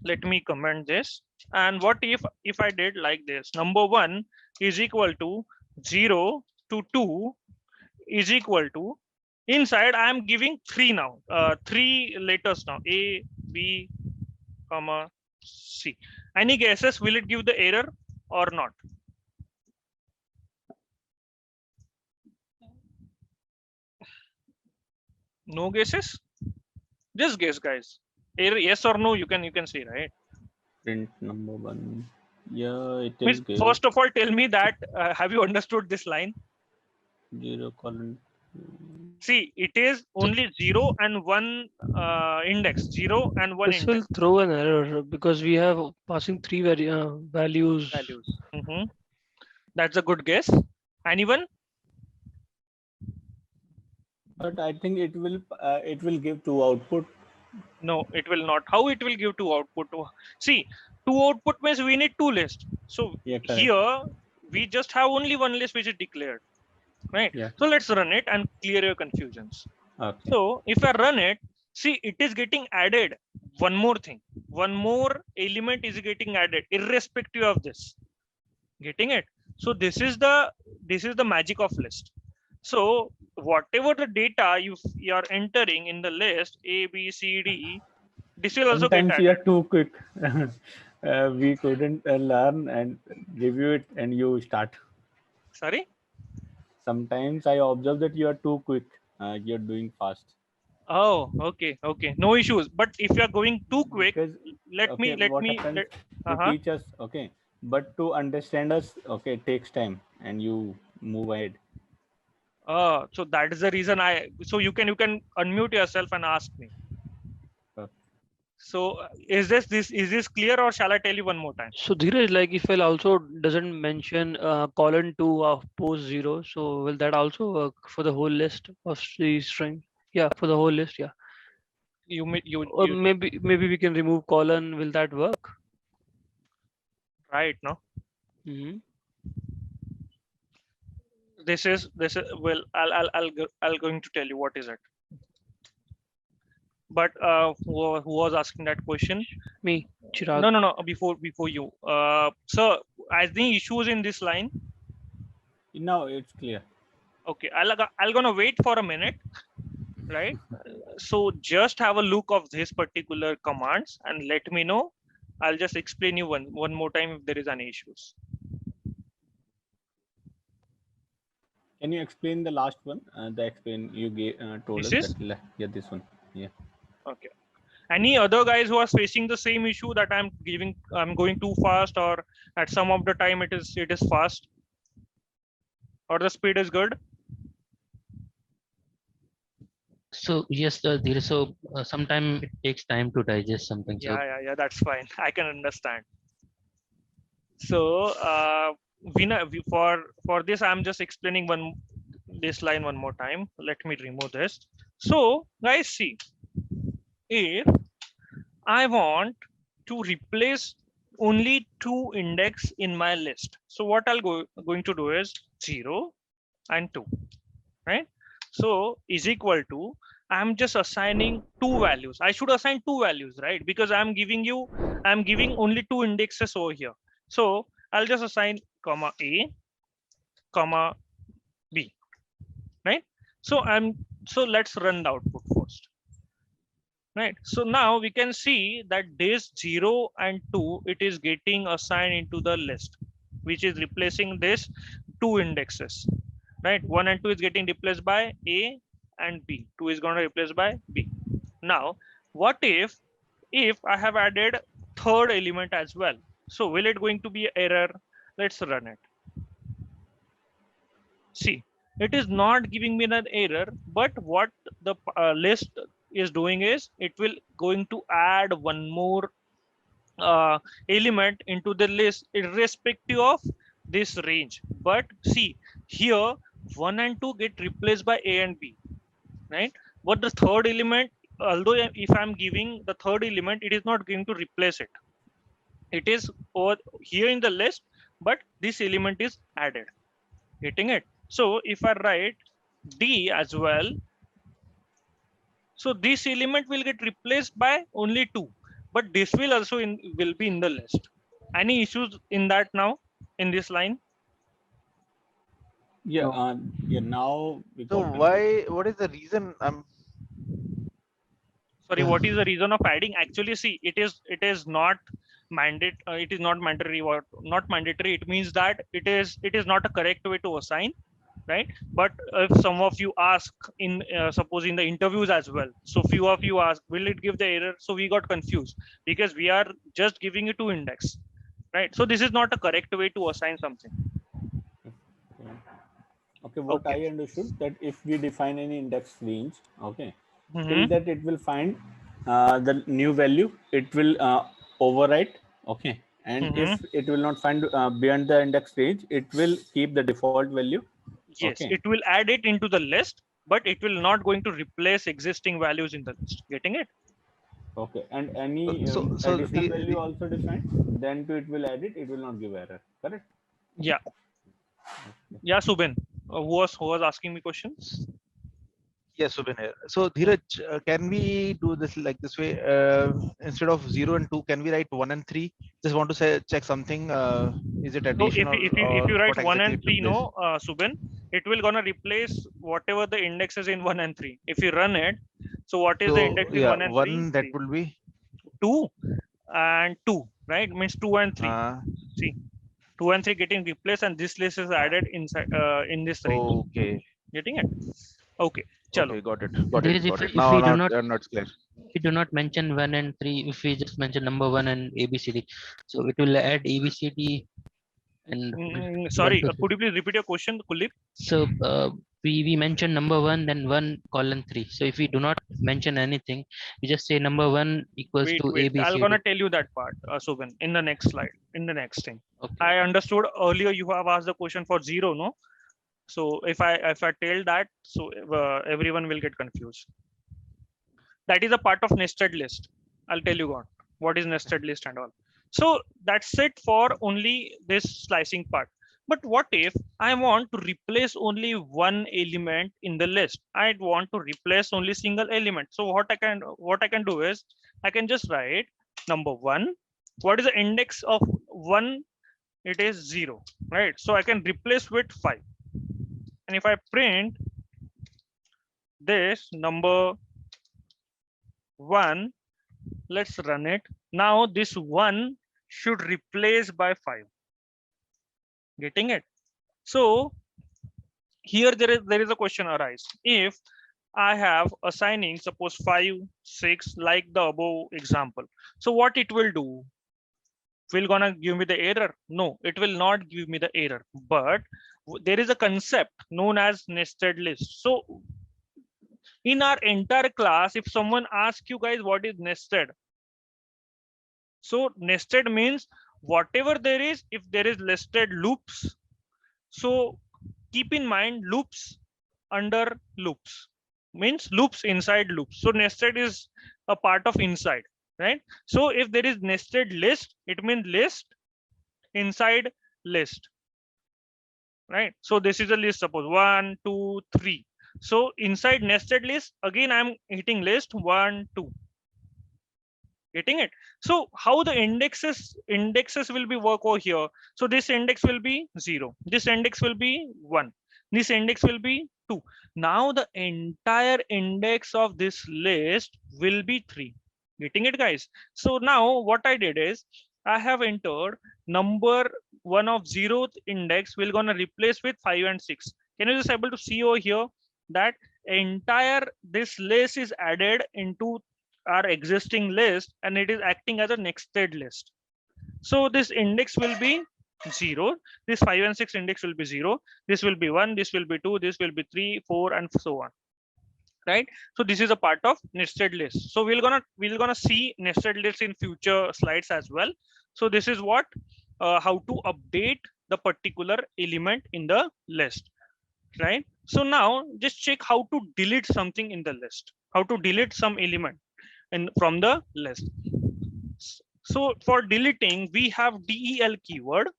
Let me comment this. And what if I did like this? Number 1 is equal to 0 to 2 is equal to, inside I am giving 3 now, 3 letters now, A, B, comma, C. Any guesses? Will it give the error or not? No guesses? Just guess, guys. Error, yes or no, you can say, right? Print number 1. Yeah, it Means, is give first of all, tell me that have you understood this line? 0 colon. See, it is only 0 and 1 index, 0 and 1 This will index throw an error because we have passing three values. values. That's a good guess. Anyone? But I think it will give 2 output. No, it will not. How it will give 2 output? See, 2 output means we need 2 lists. So Yeah, correct. here we just have only one list which is declared, right? Yeah. So let's run it and clear your confusions. Okay. So if I run it, see, it is getting added. One more thing, one more element is getting added irrespective of this. Getting it? So this is the magic of list. So whatever the data you are entering in the list, A, B, C, D, this will also get Sometimes you added. are too quick. We couldn't learn and review it, and you start. Sorry. Sometimes I observe that you are too quick. You're doing fast. Oh, okay, no issues. But if you are going too quick, Because let me. what happens? You teach us, okay, but to understand us, okay, it takes time, and you move ahead. So that is the reason so you can unmute yourself and ask me. Okay. So is this clear, or shall I tell you one more time? So Dheeraj, like if it also doesn't mention colon 2 of post 0, so will that also work for the whole list of the string? Yeah, for the whole list, yeah. Or You maybe we can remove colon. Will that work? right now. This is well, I'll going to tell you what is it. But who was asking that question? Me, Chirag. No. Before you, sir, as the issues in this line. Now it's clear. Okay, I'll gonna wait for a minute, right? So just have a look of this particular commands and let me know. I'll just explain you one more time if there is any issues. Can you explain the last one? The explain you gave told This us is? that. Yeah, this one. Yeah. Okay. Any other guys who are facing the same issue that I'm going too fast, or at some of the time it is fast, or the speed is good? So yes, so sometimes it takes time to digest something. So Yeah, that's fine. I can understand. So for this, I'm just explaining this line one more time. Let me remove this. So guys, see, if I want to replace only 2 index in my list, so what I'll going to do is 0 and 2, right? So is equal to, I'm just assigning 2 values. I should assign 2 values, right? Because I'm giving only 2 indexes over here. So I'll just assign comma A, comma B, right? So let's run the output first, right? So now we can see that this 0 and 2, it is getting assigned into the list, which is replacing this 2 indexes, right? 1 and 2 is getting replaced by A and B. 2 is going to replace by B. Now, what if I have added third element as well? So will it going to be error? Let's run it. See, it is not giving me an error, but what the list is doing is it will going to add one more element into the list irrespective of this range. But see here, 1 and 2 get replaced by A and B, right? But the third element, although if I'm giving the third element, it is not going to replace it. It is over here in the list, but this element is added. Getting it? So if I write D as well, so this element will get replaced by only 2, but this will also will be in the list. Any issues in that now in this line? Yeah. No. Yeah. Now we So got why? What is the reason? Sorry, what is the reason of adding? Actually, see, it is not it is not mandatory. What not mandatory? It means that it is not a correct way to assign, right? But if some of you ask in suppose in the interviews as well, so few of you ask, will it give the error? So we got confused because we are just giving it to index, right? So this is not a correct way to assign something. Okay, what Okay. I understood that if we define any index range, okay, till Mm-hmm. that it will find the new value, it will overwrite, okay, and Mm-hmm. if it will not find beyond the index range, it will keep the default value. Yes, Okay. it will add it into the list, but it will not going to replace existing values in the list. Getting it? Okay, and any So additional value the also defined, then to it will add it, it will not give error. Correct? Yeah. Yeah, Subin, who was asking me questions? yes, Subin here. So Dheeraj, can we do this like this way? Instead of 0 and 2, can we write 1 and 3? Just want to say check something. Is it So addition if or you write what 1 exactly and it 3, replaces? no, Subin, it will gonna replace whatever the index is in 1 and 3. If you run it, so what is the So index in yeah, 1 and 3? 1 that 3. will be 2 and 2, right? Means 2 and 3. uh, See, 2 and 3 getting replaced, and this list is added inside in this range. okay. Getting it? Okay, chalo. Okay, got it. There is Got it. if we do not Now it's clear. we do not mention 1 and 3, if we just mention number 1 and ABCD, so it will add ABCD and 1 Sorry, to could you please repeat your question, Kuldeep? so we mention number 1 then 1:3. So if we do not mention anything, we just say number 1 equals Wait, to wait. I'll ABCD. gonna tell you that part, Subin, in the next slide, in the next thing. Okay. I understood earlier you have asked the question for 0, no? So if I tell that, so everyone will get confused. That is a part of nested list. I'll tell you what is nested list and all. So that's it for only this slicing part. But what if I want to replace only one element in the list? I want to replace only single element. So what I can do is I can just write number 1. What is the index of 1? It is 0, right? So I can replace with 5. And if I print this number 1, let's run it. Now this 1 should replace by 5. Getting it? So here there is a question arise. If I have assigning suppose 5, 6 like the above example. So what it will do? Will gonna give me the error? No, it will not give me the error. But there is a concept known as nested list. So in our entire class, if someone asks you guys what is nested, so nested means whatever there is, if there is listed loops, so keep in mind loops under loops means loops inside loops. So nested is a part of inside, right? So if there is nested list, it means list inside list, right? So this is a list, suppose 1, 2, 3. So inside nested list, again I'm hitting list 1, 2. Getting it? So how the indexes will be work over here? So this index will be 0, this index will be 1, this index will be 2. Now the entire index of this list will be 3. Getting it, guys? So now what I did is I have entered number 1 of 0th index will gonna replace with 5 and 6. Can you just able to see over here that entire this list is added into our existing list and it is acting as a nested list. So this index will be 0, this 5 and 6 index will be 0, this will be 1, this will be 2, this will be 3, 4 and so on, right? So this is a part of nested list. So we're gonna see nested lists in future slides as well. So this is what how to update the particular element in the list, right? So now just check how to delete something in the list, how to delete some element and from the list. So for deleting, we have del keyword,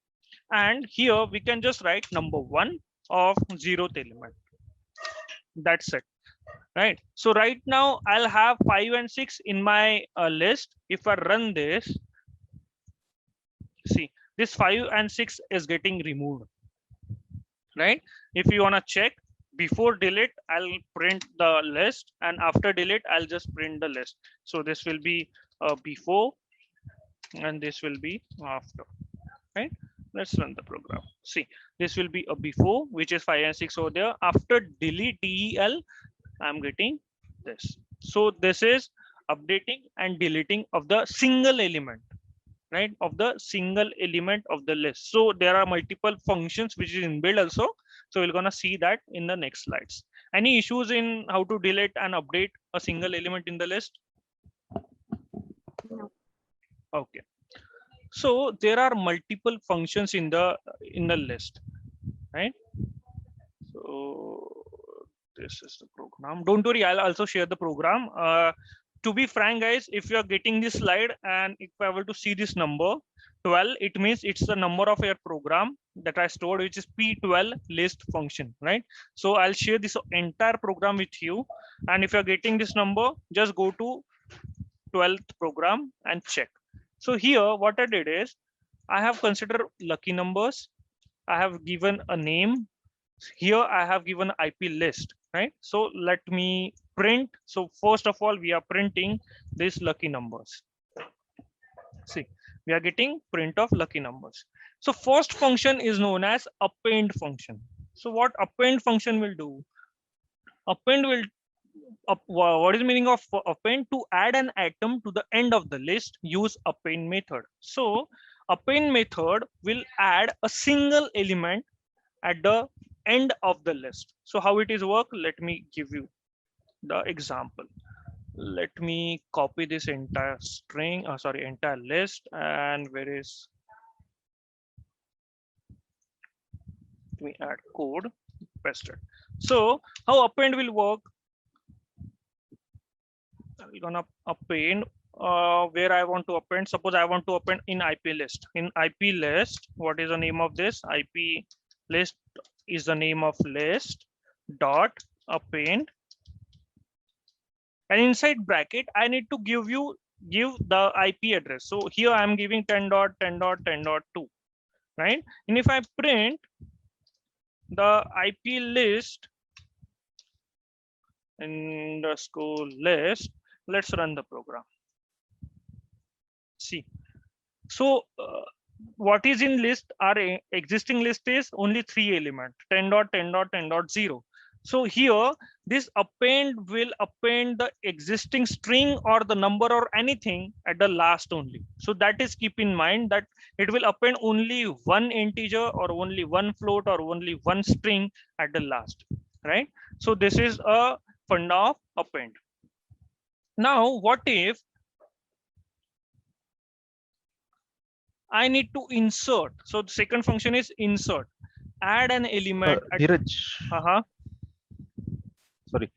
and here we can just write number 1 of 0th element. That's it, right? So right now I'll have 5 and 6 in my list. If I run this, see this 5 and 6 is getting removed, right? If you want to check before delete, I'll print the list, and after delete, I'll just print the list. So this will be before, and this will be after, right? Let's run the program. See, this will be a before, which is 5 and 6 over there. After delete del, I'm getting this. So this is updating and deleting of the single element, right? Of the single element of the list. So there are multiple functions which is inbuilt also. So we're gonna see that in the next slides. Any issues in how to delete and update a single element in the list? No. Okay. So there are multiple functions in the list, right? So this is the program. Don't worry, I'll also share the program. To be frank, guys, if you are getting this slide and if I were to see this number 12, it means it's the number of your program that I stored, which is P12 list function, right? So I'll share this entire program with you. And if you're getting this number, just go to 12th program and check. So here, what I did is I have considered lucky numbers. I have given a name. Here I have given IP list, right? So let me print. So first of all, we are printing these lucky numbers. See, we are getting print of lucky numbers. So first function is known as append function. So what append function will do? Append will what is the meaning of append? To add an item to the end of the list, use append method. So append method will add a single element at the end of the list. So how it is work? Let me give you the example. Let me copy this entire string, entire list, and where is, let me add code, paste it. So how append will work? I'm gonna append where I want to append. Suppose I want to append in IP list. In IP list, what is the name of this? IP list is the name of list dot append, and inside bracket I need to give the IP address. So here I'm giving 10.10.10.2, right? And if I print the IP list underscore list, let's run the program. See, so what is in list? Our existing list is only 3 element, 10.10.10.0. So here this append will append the existing string or the number or anything at the last only. So that is, keep in mind that it will append only one integer or only one float or only one string at the last, right? So this is a funda of append. Now what if I need to insert? So the second function is insert. Add an element. Dheeraj, sorry.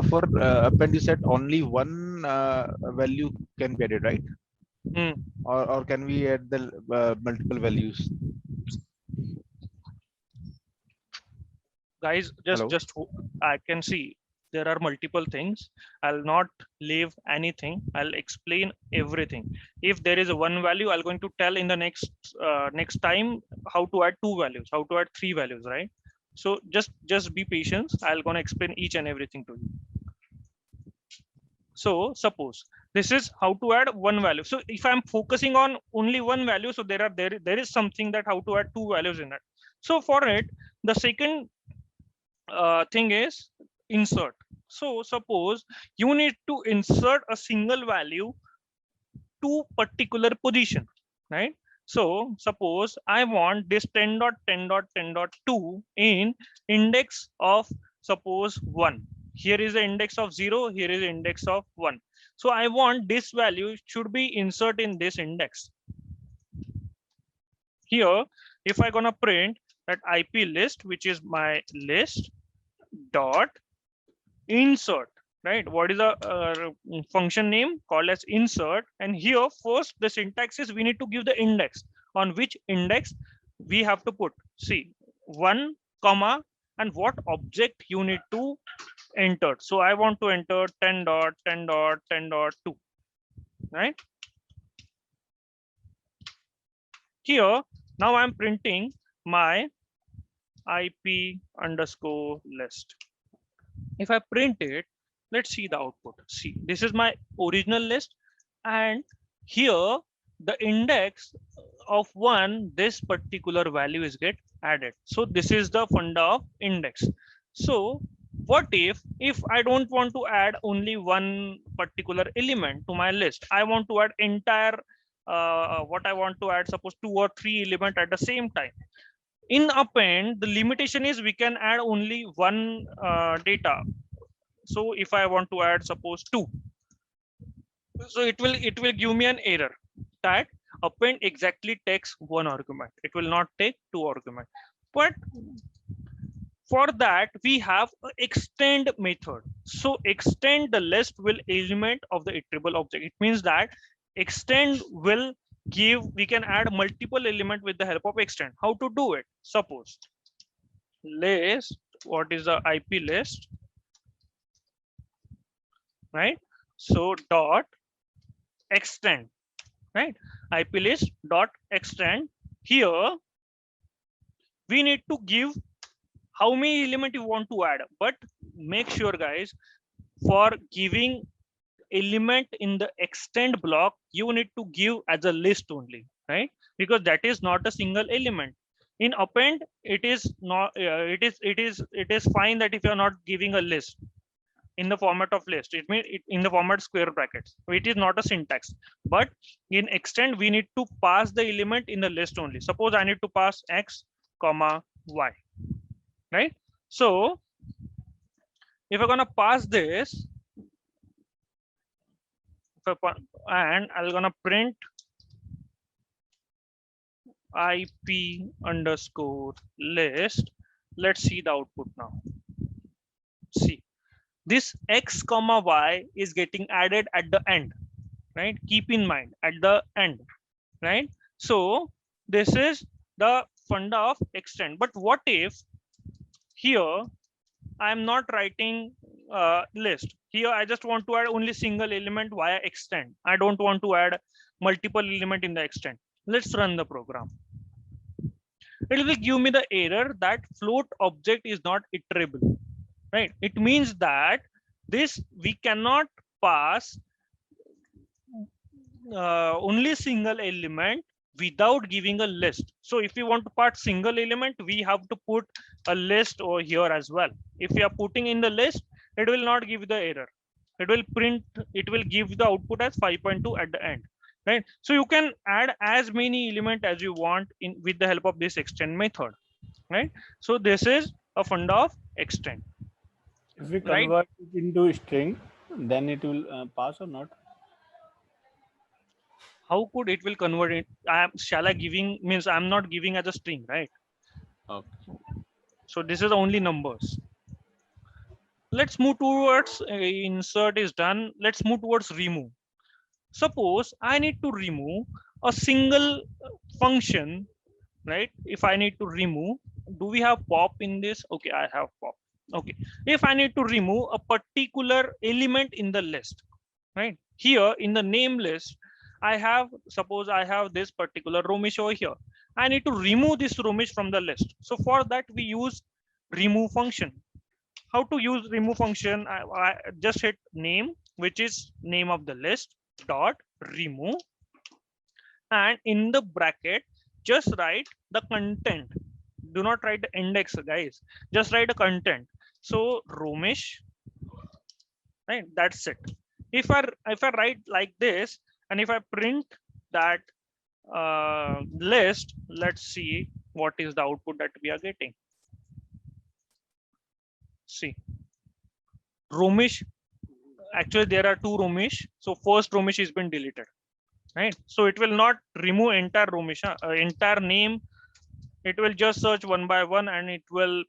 For append, you said only one value can be added, right? Or can we add the multiple values? Guys, just I can see there are multiple things. I'll not leave anything. I'll explain everything. If there is a one value, I'm going to tell in the next time how to add two values, how to add three values, right? So just be patient. I'll gonna explain each and everything to you. So suppose this is how to add one value. So if I'm focusing on only one value, so there is something that how to add two values in that. So for it, the second thing is insert. So suppose you need to insert a single value to particular position, right? So suppose I want this 10.10.10.2 in index of suppose 1. Here is the index of 0, here is the index of 1. So I want this value should be insert in this index. Here, if I gonna print that IP list, which is my list dot insert, right? What is the function name? Called as insert. And here first the syntax is we need to give the index. On which index we have to put, see, 1 comma and what object you need to enter. So I want to enter 10.10.10.2, right? Here now I'm printing my IP underscore list. If I print it, let's see the output. See, this is my original list, and here the index of one, this particular value is get added. So this is the funda of index. So what if I don't want to add only one particular element to my list? I want to add entire what I want to add, suppose 2 or 3 element at the same time. In append, the limitation is we can add only one data. So if I want to add suppose 2, so it will give me an error that append exactly takes one argument. It will not take 2 argument. But for that we have an extend method. So extend the list will element of the iterable object. It means that extend will give, we can add multiple element with the help of extend. How to do it? Suppose list, what is the IP list, right? So dot extend, right? IP list dot extend. Here we need to give how many element you want to add, but make sure guys, for giving element in the extend block, you need to give as a list only, right? Because that is not a single element. In append, it is not, it is fine that if you are not giving a list in the format of list, it means in the format square brackets, it is not a syntax. But in extend, we need to pass the element in the list only. Suppose I need to pass x comma y, right? So if I'm gonna pass this, and I'm gonna print IP underscore list, let's see the output now. See, this x comma y is getting added at the end, right? Keep in mind at the end, right? So this is the funda of extend. But what if here I'm not writing list? Here I just want to add only single element via extend. I don't want to add multiple element in the extend. Let's run the program. It will give me the error that float object is not iterable, right? It means that this we cannot pass only single element without giving a list. So if you want to pass single element, we have to put a list over here as well. If you are putting in the list, it will not give the error. It will print, it will give the output as 5.2 at the end, right? So you can add as many element as you want in with the help of this extend method, right? So this is a funda of extend. If we Right. convert it into string, then it will pass or not? How could it will convert it? Shall I giving means I'm not giving as a string, right? Okay. So this is only numbers. Let's move towards insert is done. Let's move towards remove. Suppose I need to remove a single function, right? If I need to remove, do we have pop in this? Okay, I have pop. Okay, if I need to remove a particular element in the list, right? Here in the name list, I have, suppose I have this particular Romesh over here. I need to remove this Romesh from the list. So for that we use remove function. How to use remove function? I just hit name, which is name of the list, dot remove, and in the bracket just write the content. Do not write the index, guys. Just write the content. So Romesh, right? That's it. If I write like this, and if I print that list, let's see what is the output that we are getting. See, Romesh, actually there are 2 Romesh. So first Romesh has been deleted, right? So it will not remove entire Romesh, entire name. It will just search one by one and it will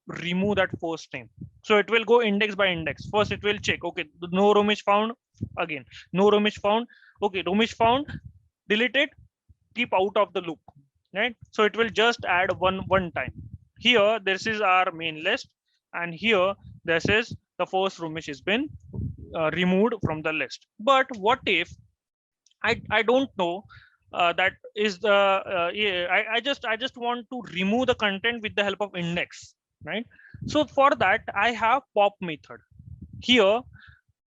remove that first name. So it will go index by index. First it will check, okay, no Romesh found, again no Romesh found, okay, Romesh found, deleted, keep out of the loop, right? So it will just add one time. Here this is our main list, and here this is the first Romesh has been removed from the list. But what if I don't know that is the yeah, I just want to remove the content with the help of index, right? So for that I have pop method. Here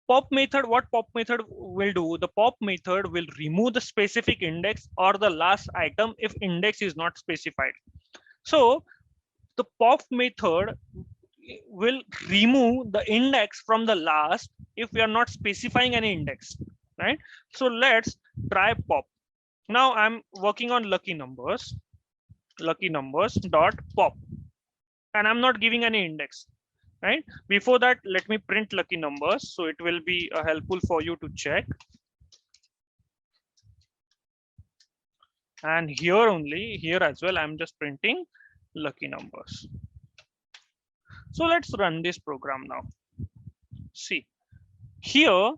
pop method, what pop method will do, the pop method will remove the specific index or the last item if index is not specified. So the pop method will remove the index from the last if we are not specifying any index, right? So let's try pop. Now I'm working on lucky numbers dot pop, and I'm not giving any index, right? Before that, let me print lucky numbers, so it will be helpful for you to check. And here only, here as well, I'm just printing lucky numbers. So let's run this program now. See, here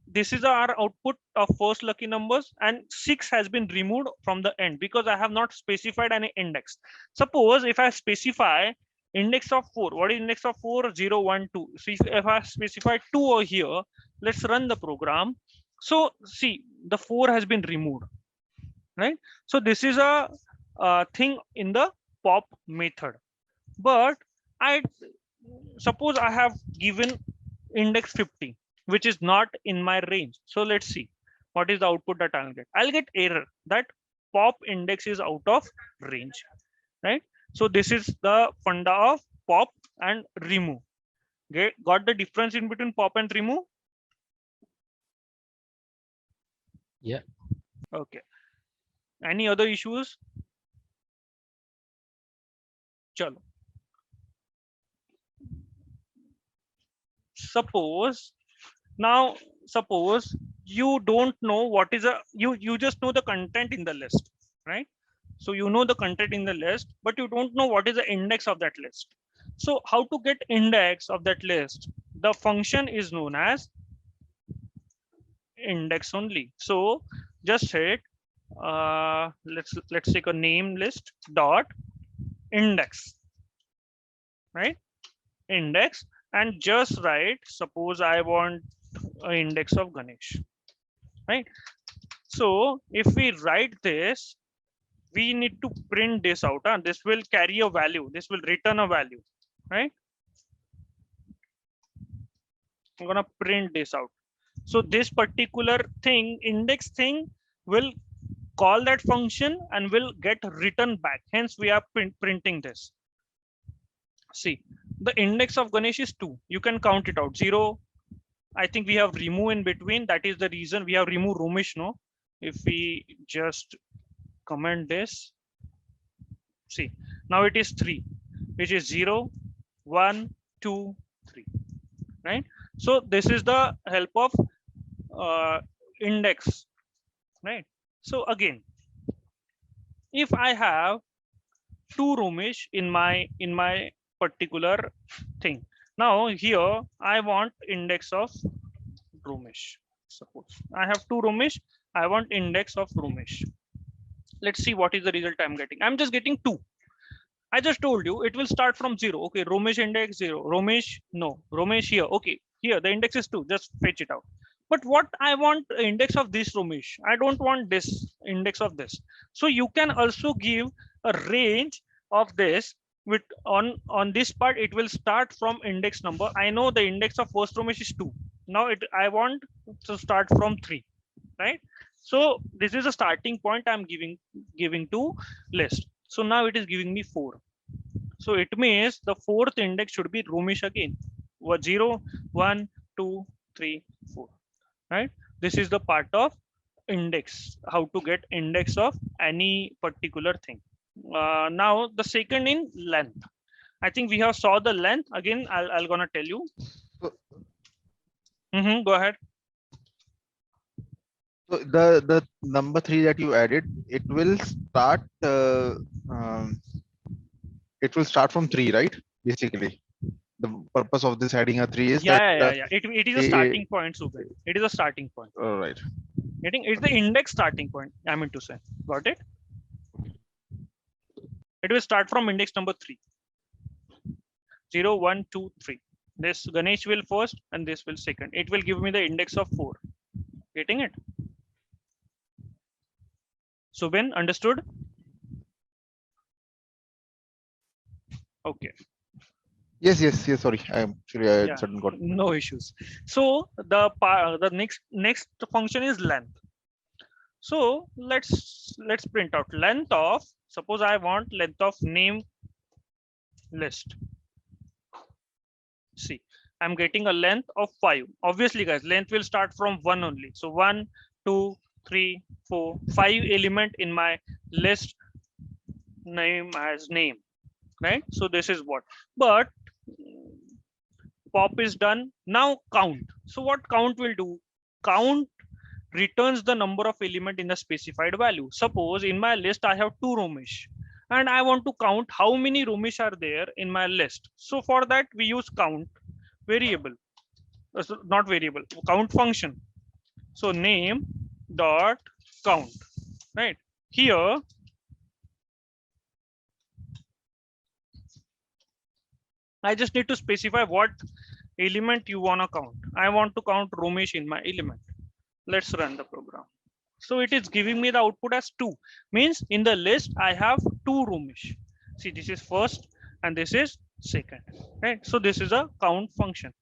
this is our output of first lucky numbers, and 6 has been removed from the end because I have not specified any index. Suppose if I specify index of 4, what is index of 4? 0, 1, 2. So if I specify 2 over here, let's run the program. So see, the 4 has been removed, right? So this is a thing in the pop method. But I suppose I have given index 50, which is not in my range. So let's see what is the output that I'll get. I'll get error that pop index is out of range, right? So this is the funda of pop and remove. Got the difference in between pop and remove? Yeah. Okay. Any other issues? Chalo. Suppose you don't know what is you just know the content in the list, right? So you know the content in the list, but you don't know what is the index of that list. So how to get index of that list? The function is known as index only. So just hit let's take a name list dot index, right? Index, and just write, suppose I want an index of Ganesh, right? So if we write this, we need to print this out. This will carry a value, this will return a value, right? I'm gonna print this out. So this particular thing, index thing, will call that function and will get written back. Hence we are printing this. See, the index of Ganesh is 2. You can count it out. 0. I think we have remove in between. That is the reason we have removed Romesh. No, if we just comment this, see, now it is 3, which is 0, 1, 2, 3, right? So this is the help of index, right? So again, if I have 2 Romesh in my particular thing, now here I want index of Romesh. Suppose I have 2 Romesh, I want index of Romesh. Let's see what is the result I'm getting. I'm just getting 2. I just told you it will start from 0. Okay, Romesh index 0. Romesh, no. Romesh here. Okay, here the index is 2. Just fetch it out. But what I want index of this Romesh. I don't want this index of this. So you can also give a range of this. With on this part, it will start from index number. I know the index of first Romesh is 2. Now I want to start from 3, right? So this is a starting point I'm giving to list. So now it is giving me 4. So it means the 4th index should be Romesh again. 0, 1, 2, 3, 4. Right? This is the part of index. How to get index of any particular thing. Now the second in length. I think we have saw the length. Again, I'll gonna tell you. Go ahead. So the number 3 that you added, it will start from 3, right? Basically, the purpose of this adding a 3 is Yeah. It is a starting point, Subir. It is a starting point. All right. It's the index starting point. I mean to say. Got it? It will start from index number 3. 0, 1, 2, 3. This Ganesh will first and this will second. It will give me the index of 4. Getting it? Subin, understood? Okay. Yes, yes, yes. Sorry, I am actually I Yeah, suddenly got. no issues. So the next function is length. So let's print out length of, suppose I want length of name list. See, I'm getting a length of 5. Obviously, guys, length will start from 1 only. So 1, 2, 3, 4, 5 element in my list name as name, right? So this is what. But pop is done. Now count. So what count will do? Count returns the number of element in the specified value. Suppose in my list I have 2 Romesh and I want to count how many Romesh are there in my list. So for that we use count variable, not variable, count function. So name dot count, right? Here I just need to specify what element you want to count. I want to count Romesh in my element. Let's run the program. So it is giving me the output as 2. Means in the list I have 2 Romesh. See, this is first and this is second, right? So this is a count function.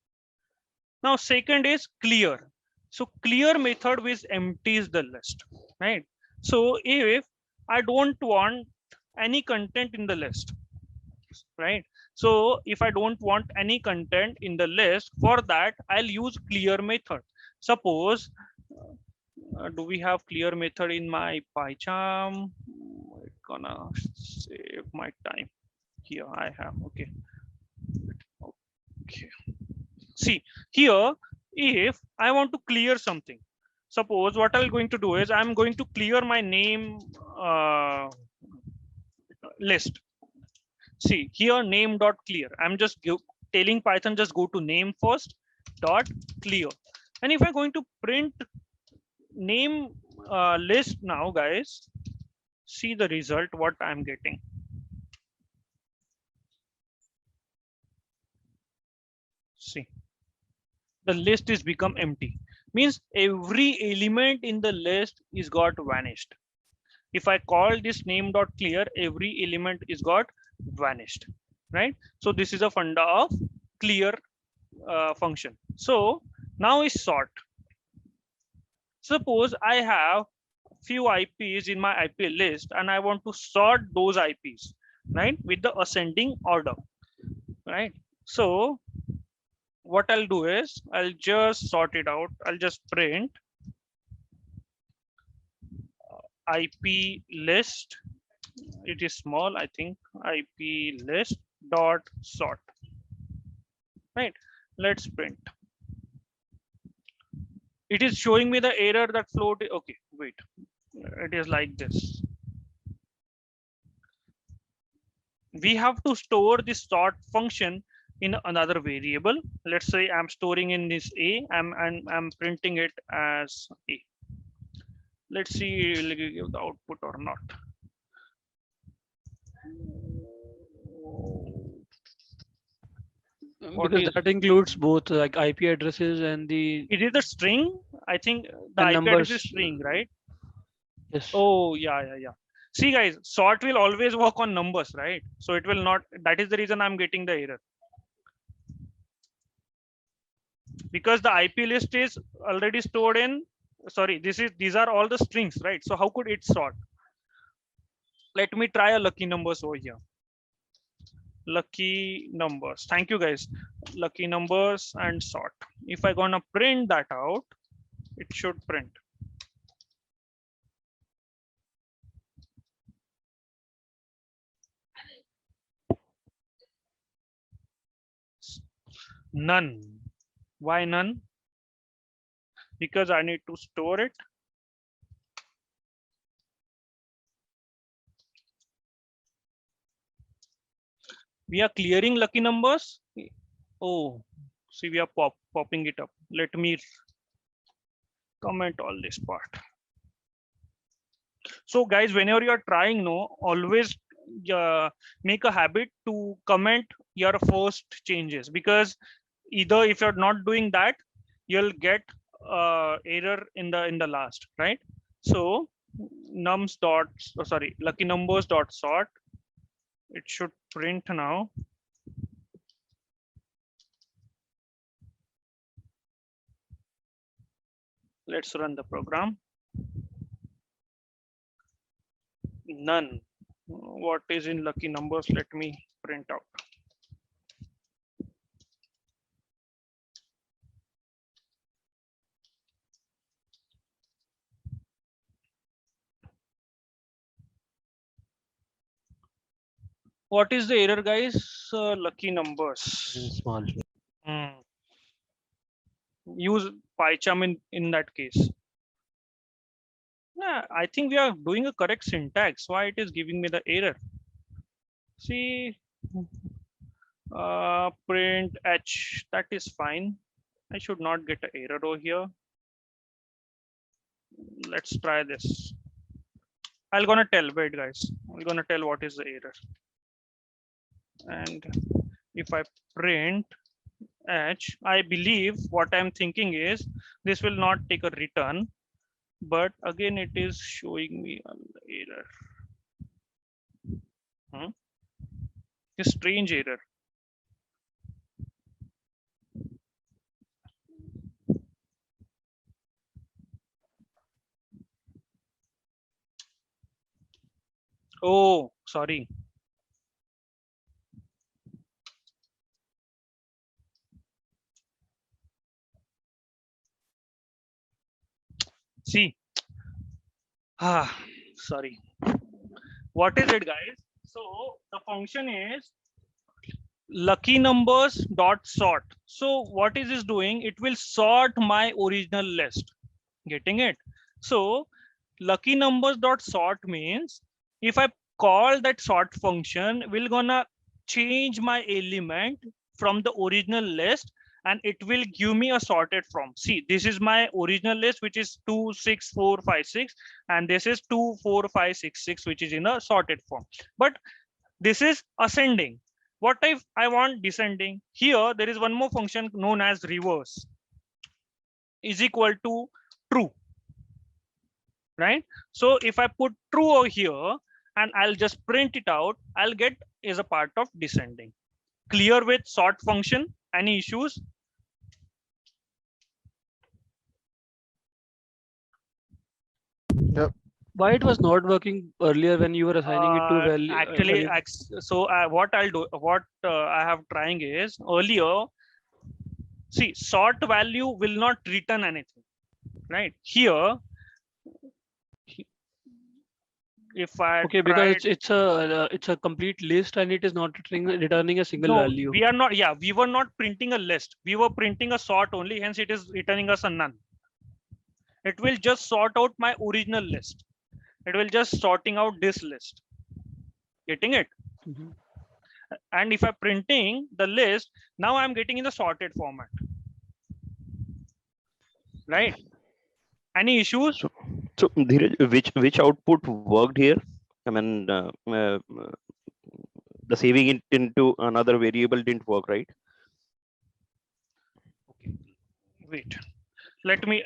Now second is clear. So clear method which empties the list, right? So if I don't want any content in the list, right? So if I don't want any content in the list, for that I'll use clear method. Suppose do we have clear method in my PyCharm? It's gonna save my time. Here I have, okay. See here, if I want to clear something, suppose what I'm going to do is I'm going to clear my name list. See here, name dot clear. I'm just telling Python just go to name first dot clear. And if I'm going to print name list now, guys, see the result what I'm getting. See, the list is become empty. Means every element in the list is got vanished. If I call this name dot clear, every element is got vanished, right? So this is a funda of clear function. So now is sort. Suppose I have few IPs in my IP list and I want to sort those IPs, right, with the ascending order, right? So what I'll do is I'll just sort it out. I'll just print IP list. It is small, I think. IP list dot sort, right? Let's print. It is showing me the error that float. Okay, wait, it is like this. We have to store this sort function in another variable. Let's say I'm storing in this A, I'm printing it as A. Let's see will it give the output or not. Because that includes both like IP addresses and the. It is the string. I think the And IP numbers. address is string, right? Yes. Oh yeah. See guys, sort will always work on numbers, right? So it will not. That is the reason I'm getting the error. Because the IP list is already stored in, sorry, these are all the strings, right? So how could it sort? Let me try a lucky numbers over here. Lucky numbers. Thank you guys. Lucky numbers and sort. If I gonna print that out, it should print. None. Why none? Because I need to store it. We are clearing lucky numbers. Oh, see, we are popping it up. Let me comment all this part. So guys, whenever you are trying, always make a habit to comment your first changes, because either if you're not doing that, you'll get error in the last, right? So nums dot, sorry, lucky numbers dot sort. It should print now. Let's run the program. None. What is in lucky numbers? Let me print out. What is the error, guys? Lucky numbers. Small. Use PyCharm in that case. Yeah, I think we are doing a correct syntax. Why it is giving me the error? See, print h, that is fine. I should not get an error over here. Let's try this. I'm gonna tell, wait guys, I'm gonna tell what is the error. And if I print h, I believe what I'm thinking is this will not take a return, but again it is showing me an error. A strange error. Oh, sorry. See, sorry. What is it, guys? So the function is lucky numbers dot sort. So what is this doing? It will sort my original list. Getting it? So lucky numbers dot sort means if I call that sort function, we're gonna change my element from the original list and it will give me a sorted from. See, this is my original list, which is 2, 6, 4, 5, 6, and this is 2, 4, 5, 6, 6, which is in a sorted form. But this is ascending. What if I want descending? Here, there is one more function known as reverse is equal to true, right? So if I put true over here and I'll just print it out, I'll get is a part of descending. Clear with sort function? Any issues? Yep. Why it was not working earlier when you were assigning it to value? Actually, so what I'll do, what I have trying is earlier, see, sort value will not return anything, right? Here, if I okay, because it's a complete list and it is not returning a single no, value. we are not. Yeah, we were not printing a list. We were printing a sort only. Hence, it is returning us a none. It will just sort out my original list. It will just sorting out this list. Getting it? Mm-hmm. And if I'm printing the list, now I'm getting in the sorted format. Right? Any issues? So Dheeraj, which output worked here? I mean, the saving it into another variable didn't work, right? Okay. Wait. Let me.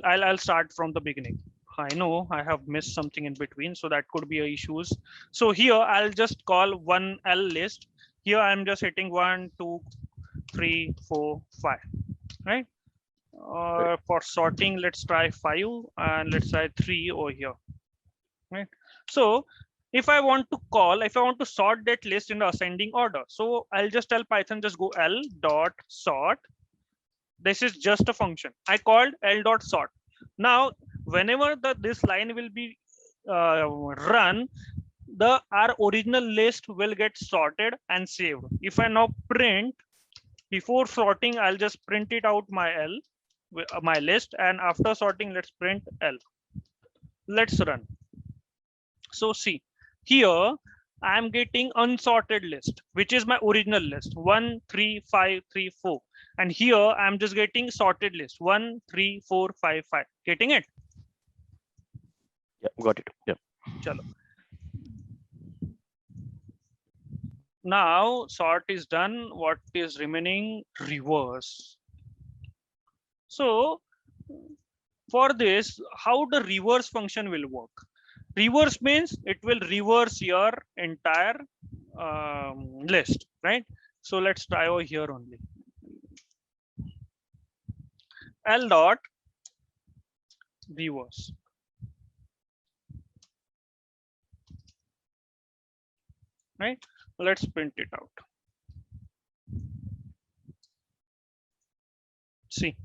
I'll start from the beginning. I know I have missed something in between, so that could be a issues. So here I'll just call one L list. Here I'm just hitting 1, 2, 3, 4, 5. Right? For sorting, let's try 5 and let's try 3 over here. Right? So if I want to sort that list in the ascending order, so I'll just tell Python just go L dot sort. This is just a function. I called L dot sort. Now, whenever this line will be run, our original list will get sorted and saved. If I now print before sorting, I'll just print it out my list, and after sorting, let's print L. Let's run. So see here, I'm getting unsorted list, which is my original list 1, 3, 5, 3, 4. And here I'm just getting sorted list 1, 3, 4, 5, 5. Getting it? Yeah, got it. Yeah. Chalo. Now sort is done. What is remaining? Reverse. So for this, how the reverse function will work? Reverse means it will reverse your entire list, right? So let's try over here only. L dot reverse. Right? Let's print it out. See,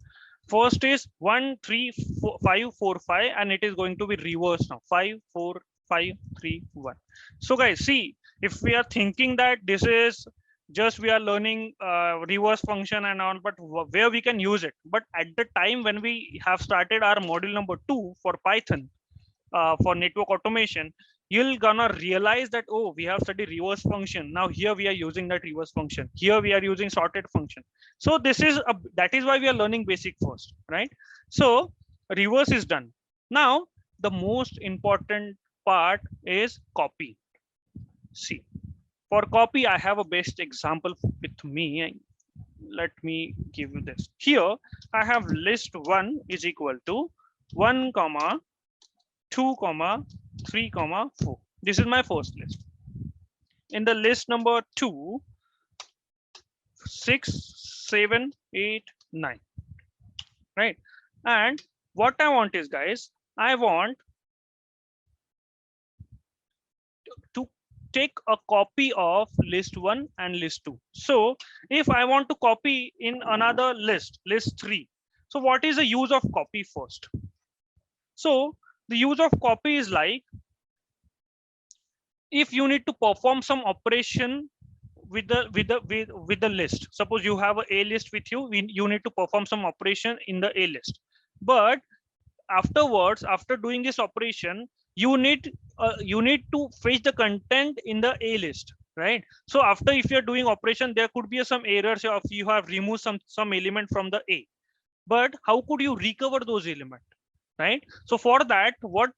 first is 1 3 4 5 4 5, and it is going to be reverse now. 5 4 5 3 1. So guys, see, if we are thinking that this is just we are learning reverse function and all, but where we can use it. But at the time when we have started our module number 2 for Python, for network automation, you're gonna realize that, oh, we have studied reverse function. Now here we are using that reverse function. Here we are using sorted function. So this is that is why we are learning basic first, right? So reverse is done. Now the most important part is copy. See, for copy, I have a best example with me. Let me give you this. Here I have list 1 is equal to 1 comma 2 comma 3 comma 4. This is my first list. In the list number 2, 6 7 8 9, right? And what I want is, guys, I want to take a copy of list 1 and list 2. So if I want to copy in another list 3, so what is the use of copy first? So the use of copy is like, if you need to perform some operation with the list. Suppose you have a list with you, you need to perform some operation in the A list. But afterwards, after doing this operation, you need to fetch the content in the A list, right? So after, if you're doing operation, there could be some errors if you have removed some element from the A. But how could you recover those elements, right? So for that, what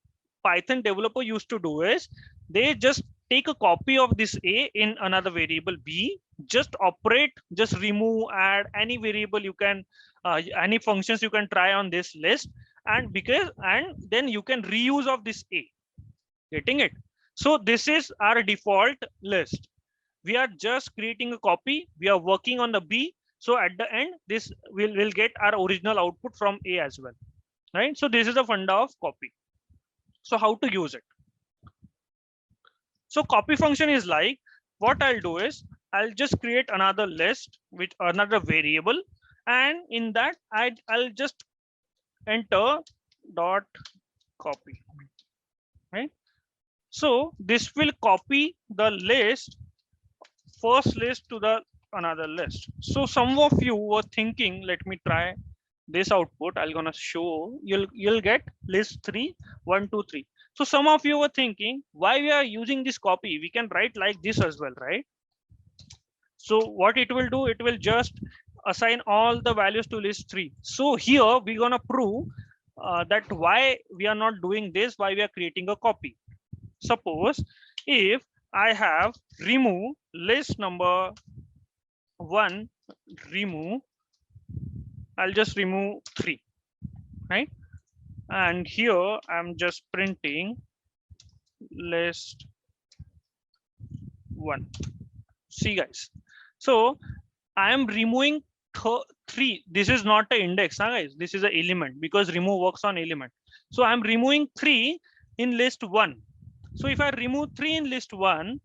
Python developer used to do is, they just take a copy of this A in another variable B, just operate, just remove, add any variable you can, any functions you can try on this list, and then you can reuse of this A. Getting it? So this is our default list. We are just creating a copy. We are working on the B. So at the end, this will get our original output from A as well, right? So this is the funda of copy. So how to use it? So copy function is like, what I'll do is, I'll just create another list with another variable, and in that I'll just enter dot copy, right? So this will copy the list, first list to the another list. So some of you were thinking, let me try this output. I'm gonna show you'll get list 3 1 2 3. So some of you were thinking, why we are using this copy? We can write like this as well, right? So what it will do, it will just assign all the values to list 3. So here we're gonna prove that why we are not doing this, why we are creating a copy. Suppose if I have remove list number 1, remove, I'll just remove 3, right? And here I'm just printing list 1. See guys, so I am removing 3. This is not an index, huh, guys. This is an element, because remove works on element. So I'm removing 3 in list 1. So if I remove 3 in list 1,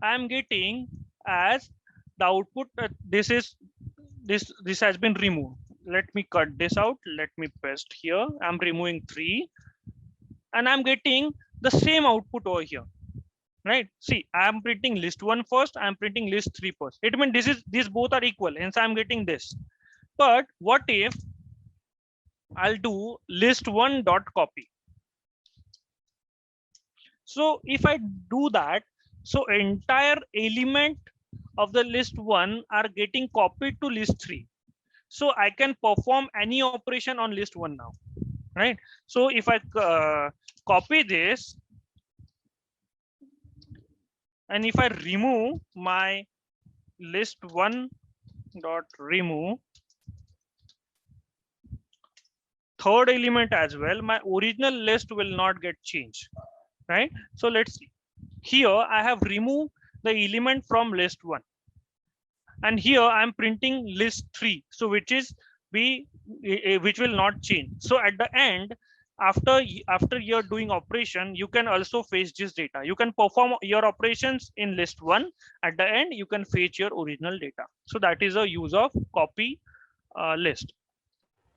I'm getting as the output this has been removed. Let me cut this out. Let me paste here. I'm removing 3, and I'm getting the same output over here, right? See, I'm printing list 1 first. I'm printing list 3 first. It means these both are equal, hence I'm getting this. But what if I'll do list 1 dot copy? So if I do that, so entire element of the list 1 are getting copied to list 3. So I can perform any operation on list 1 now, right? So if I copy this, and if I remove my list 1 dot remove third element as well, my original list will not get changed. right? So let's see. Here I have removed the element from list 1, and here I'm printing list 3, so which will not change. So at the end, after you're doing operation, you can also fetch this data. You can perform your operations in list 1. At the end, you can fetch your original data. So that is a use of copy list.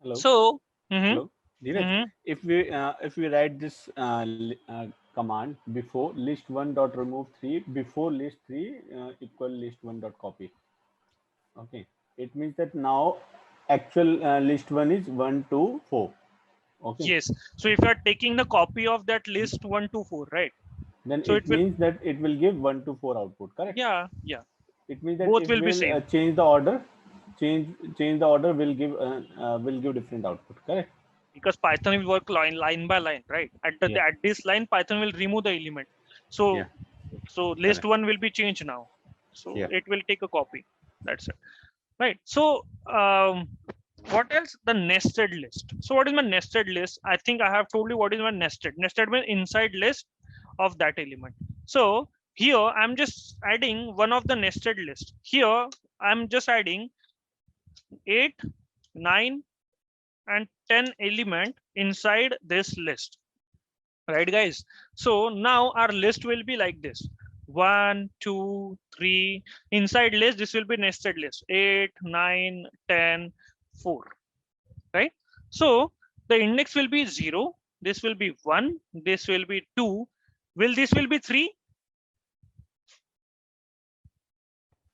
Hello. So Hello, Dheeraj. If we write this command before list one dot remove 3 before list 3 equal list one dot copy. Okay, it means that now actual list 1 is 1 to 4. Okay. yes, so if you are taking the copy of that list 1 to 4, right? Then So it means that it will give 1 to 4 output, correct? Yeah. It means that Both if will be we'll same. change the order, change the order will give different output, correct? Because Python will work line by line, right? At this line, Python will remove the element. So so list 1 will be changed now. So it will take a copy. That's it, right? So what else? The nested list. So what is my nested list? I think I have told you what is my nested. Nested means inside list of that element. So here I'm just adding one of the nested list. Here I'm just adding 8, 9, and 10 element inside this list, right guys? So now our list will be like this: 1, 2, 3. Inside list, this will be nested list: 8, 9, 10, 4, right? So the index will be 0, this will be 1, this will be 2. This will be 3?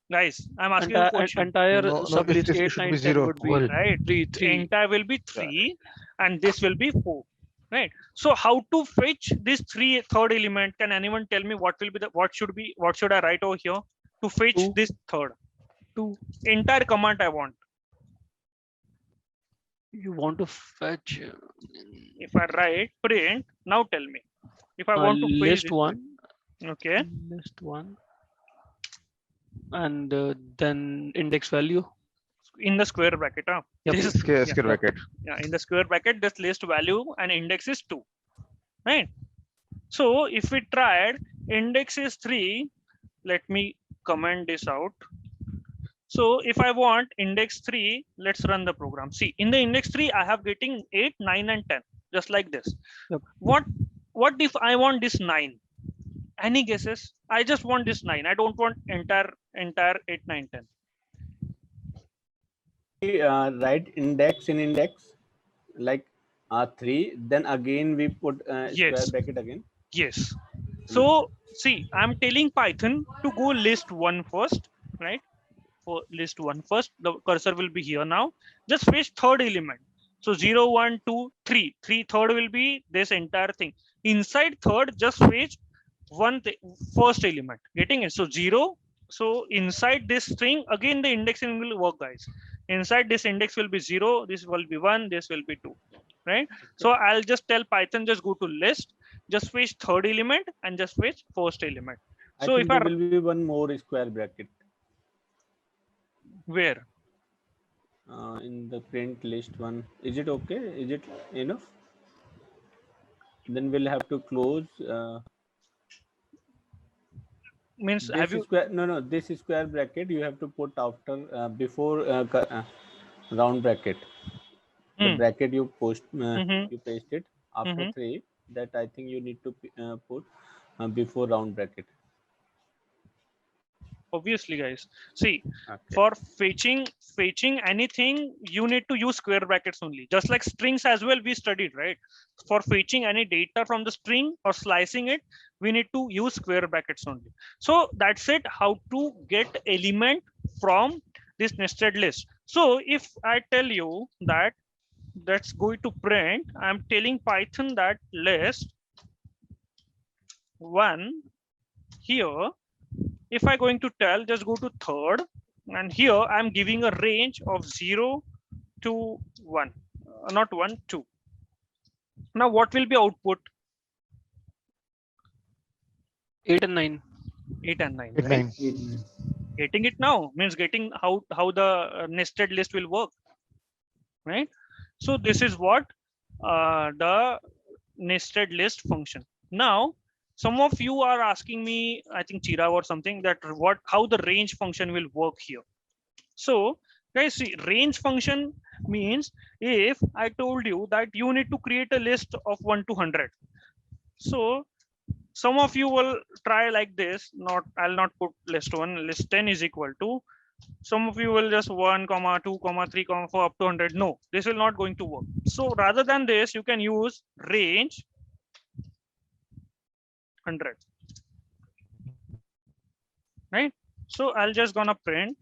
Guys, I'm asking a question. Entire sublist it 8, should be 9, 10 0. would be Well, Right, 3. entire will be 3, and this will be 4, right? So how to fetch this third element? Can anyone tell me what will be what should I write over here to fetch 2. this third? 2. Entire command I want. You want to fetch If I write print, now tell me if I want to fetch list this 1. Okay, List 1. And then index value. in the square bracket. Yep. Square bracket. Yeah, in the square bracket, this list value and index is 2, right? So if we tried, index is 3. Let me comment this out. So if I want index 3, let's run the program. See, in the index 3, I have getting 8, 9, and 10, just like this. Yep. What if I want this 9? Any guesses? I just want this 9. I don't want entire 8, 9, 10. Write index in index like 3, then again we put square bracket again. Yes. So see, I'm telling Python to go list 1 first, right? For list 1 first, the cursor will be here now. Just fetch third element. So 0, 1, 2, 3. 3 third will be this entire thing. Inside third, just fetch first element. Getting it? So 0. So inside this string, again the indexing will work, guys. Inside this index will be 0. This will be 1. This will be 2. Right? So I'll just tell Python, just go to list, just fetch third element, and just fetch first element. So if there will be one more square bracket. Where? In the print list 1. Is it okay? Is it enough? Then we'll have to close. Means this have you? Square, no, this square bracket you have to put after before round bracket. The bracket you you pasted after 3. That I think you need to put before round bracket. Obviously, guys. See, for fetching anything, you need to use square brackets only. Just like strings as well, we studied, right? For fetching any data from the string or slicing it, we need to use square brackets only. So that's it. How to get element from this nested list. So if I tell you that that's going to print, I'm telling Python that list 1 here. If I'm going to tell, just go to third, and here I'm giving a range of 0 to 1, not 1, 2. Now what will be output? 8 and 9. 8 and 9. 8, Right? 9. Getting it now means getting how the nested list will work, right? So this is what the nested list function. Now some of you are asking me, I think Chirag or something, that how the range function will work here. So guys, see, range function means if I told you that you need to create a list of 1 to 100. So some of you will try like this. I'll not put list 1, list 10 is equal to. Some of you will just 1, 2, 3, 4 up to 100. No, this will not going to work. So rather than this, you can use range 100. Right? So I'll just gonna print.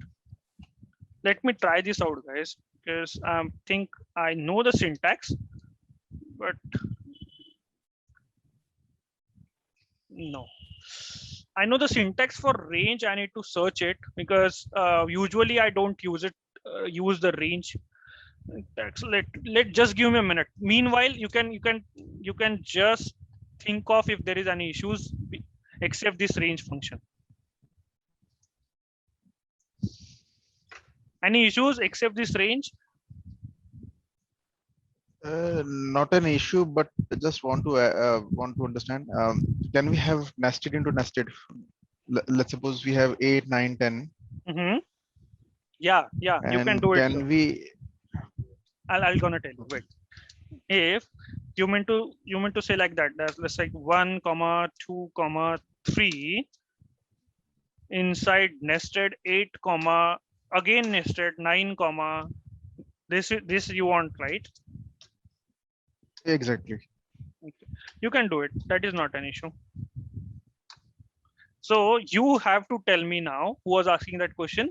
Let me try this out, guys, because I think I know the syntax, but no. I know the syntax for range. I need to search it because usually I don't use it. Use the range. Let just give me a minute. Meanwhile, you can just think of if there is any issues except this range function. Any issues except this range? Not an issue, but just want to understand. Can we have nested into nested? Let's suppose we have 8, 9, 10. Mm-hmm. Yeah, you can do it. Can we? I'll gonna tell you. Wait. If you meant to say like that, let's like 1, 2, 3 inside nested 8, again nested 9, this you want, right? Exactly. Okay. You can do it. That is not an issue. So you have to tell me now who was asking that question.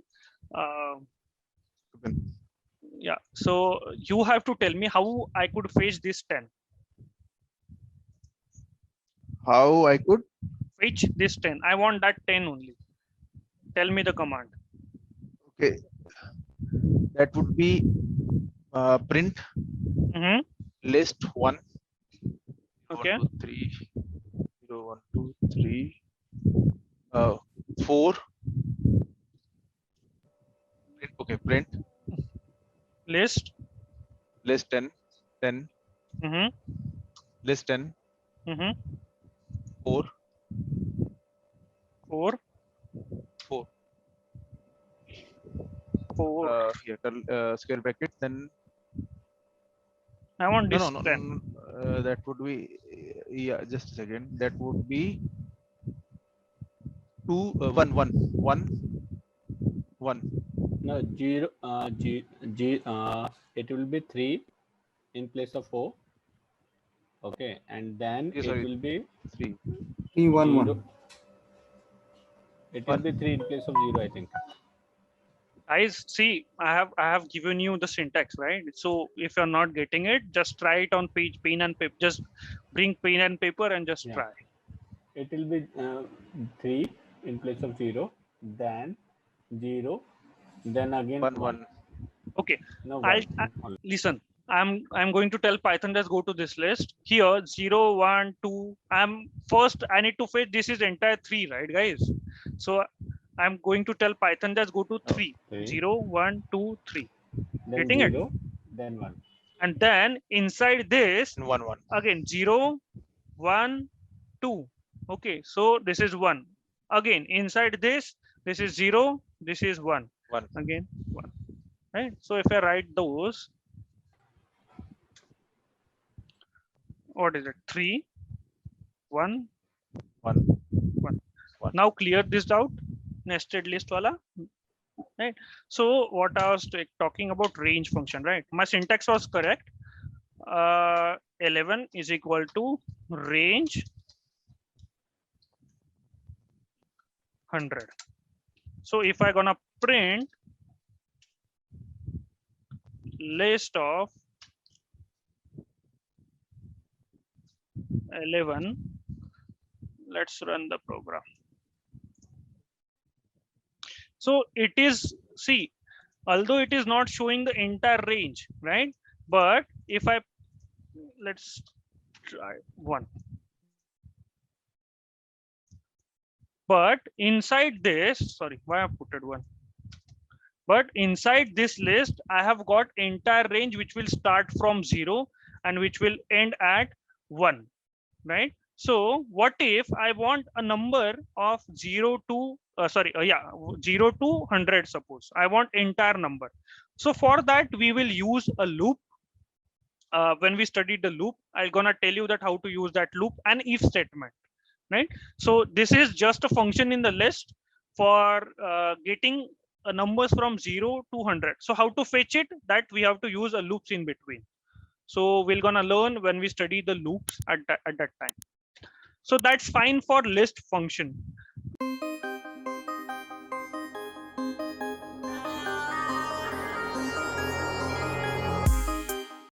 Yeah. So you have to tell me how I could fetch this 10. How I could Fetch this 10. I want that 10 only. Tell me the command. Okay. That would be print list 1. Okay. 1, 2, 3. 0, 1, 2, 3. 4. Okay, print List 10. 10. List 10. 4. 4. 4. Square bracket. Then I want this no, 10. That would be just a second. That would be 2, 1, 1, 1, 1. No, 0. It will be 3 in place of 4. Okay, and then it will be 3. 3, 1, 1. It will be 3 in place of 0, I think. Guys, see, I have given you the syntax, right? So if you're not getting it, just try it on pen and paper. Just bring pen and paper and just try. It will be 3 in place of 0, then 0, then again 1. Okay. No, Listen. I'm going to tell Python, just go to this list here. 0, 1, 2. I need to fetch this is entire 3, right, guys? So I'm going to tell Python, just go to 3. 0, 1, 2, 3. Then Getting 0, it? then 1. And then inside this 1, 1. again 0, 1, 2. Okay, so this is 1. Again inside this is 0, this is 1. Again 1. Right? So if I write those, what is it? 3, 1, 1. Now clear this out. Nested list wala. Right? So what I was talking about range function, right? My syntax was correct. 11 is equal to range 100. So if I gonna print list of 11, let's run the program. So it is, see, although it is not showing the entire range, right? But if let's try 1. But inside this, sorry, why I put it 1? But inside this list, I have got entire range which will start from 0 and which will end at 1, right? So what if I want a number of 0 to 0 to 100, suppose I want entire number. So for that we will use a loop. When we studied the loop, I'm gonna tell you that how to use that loop and if statement, right? So this is just a function in the list for getting numbers from 0 to 100. So how to fetch it, that we have to use a loops in between. So we're gonna learn when we study the loops at that time. So that's fine for list function.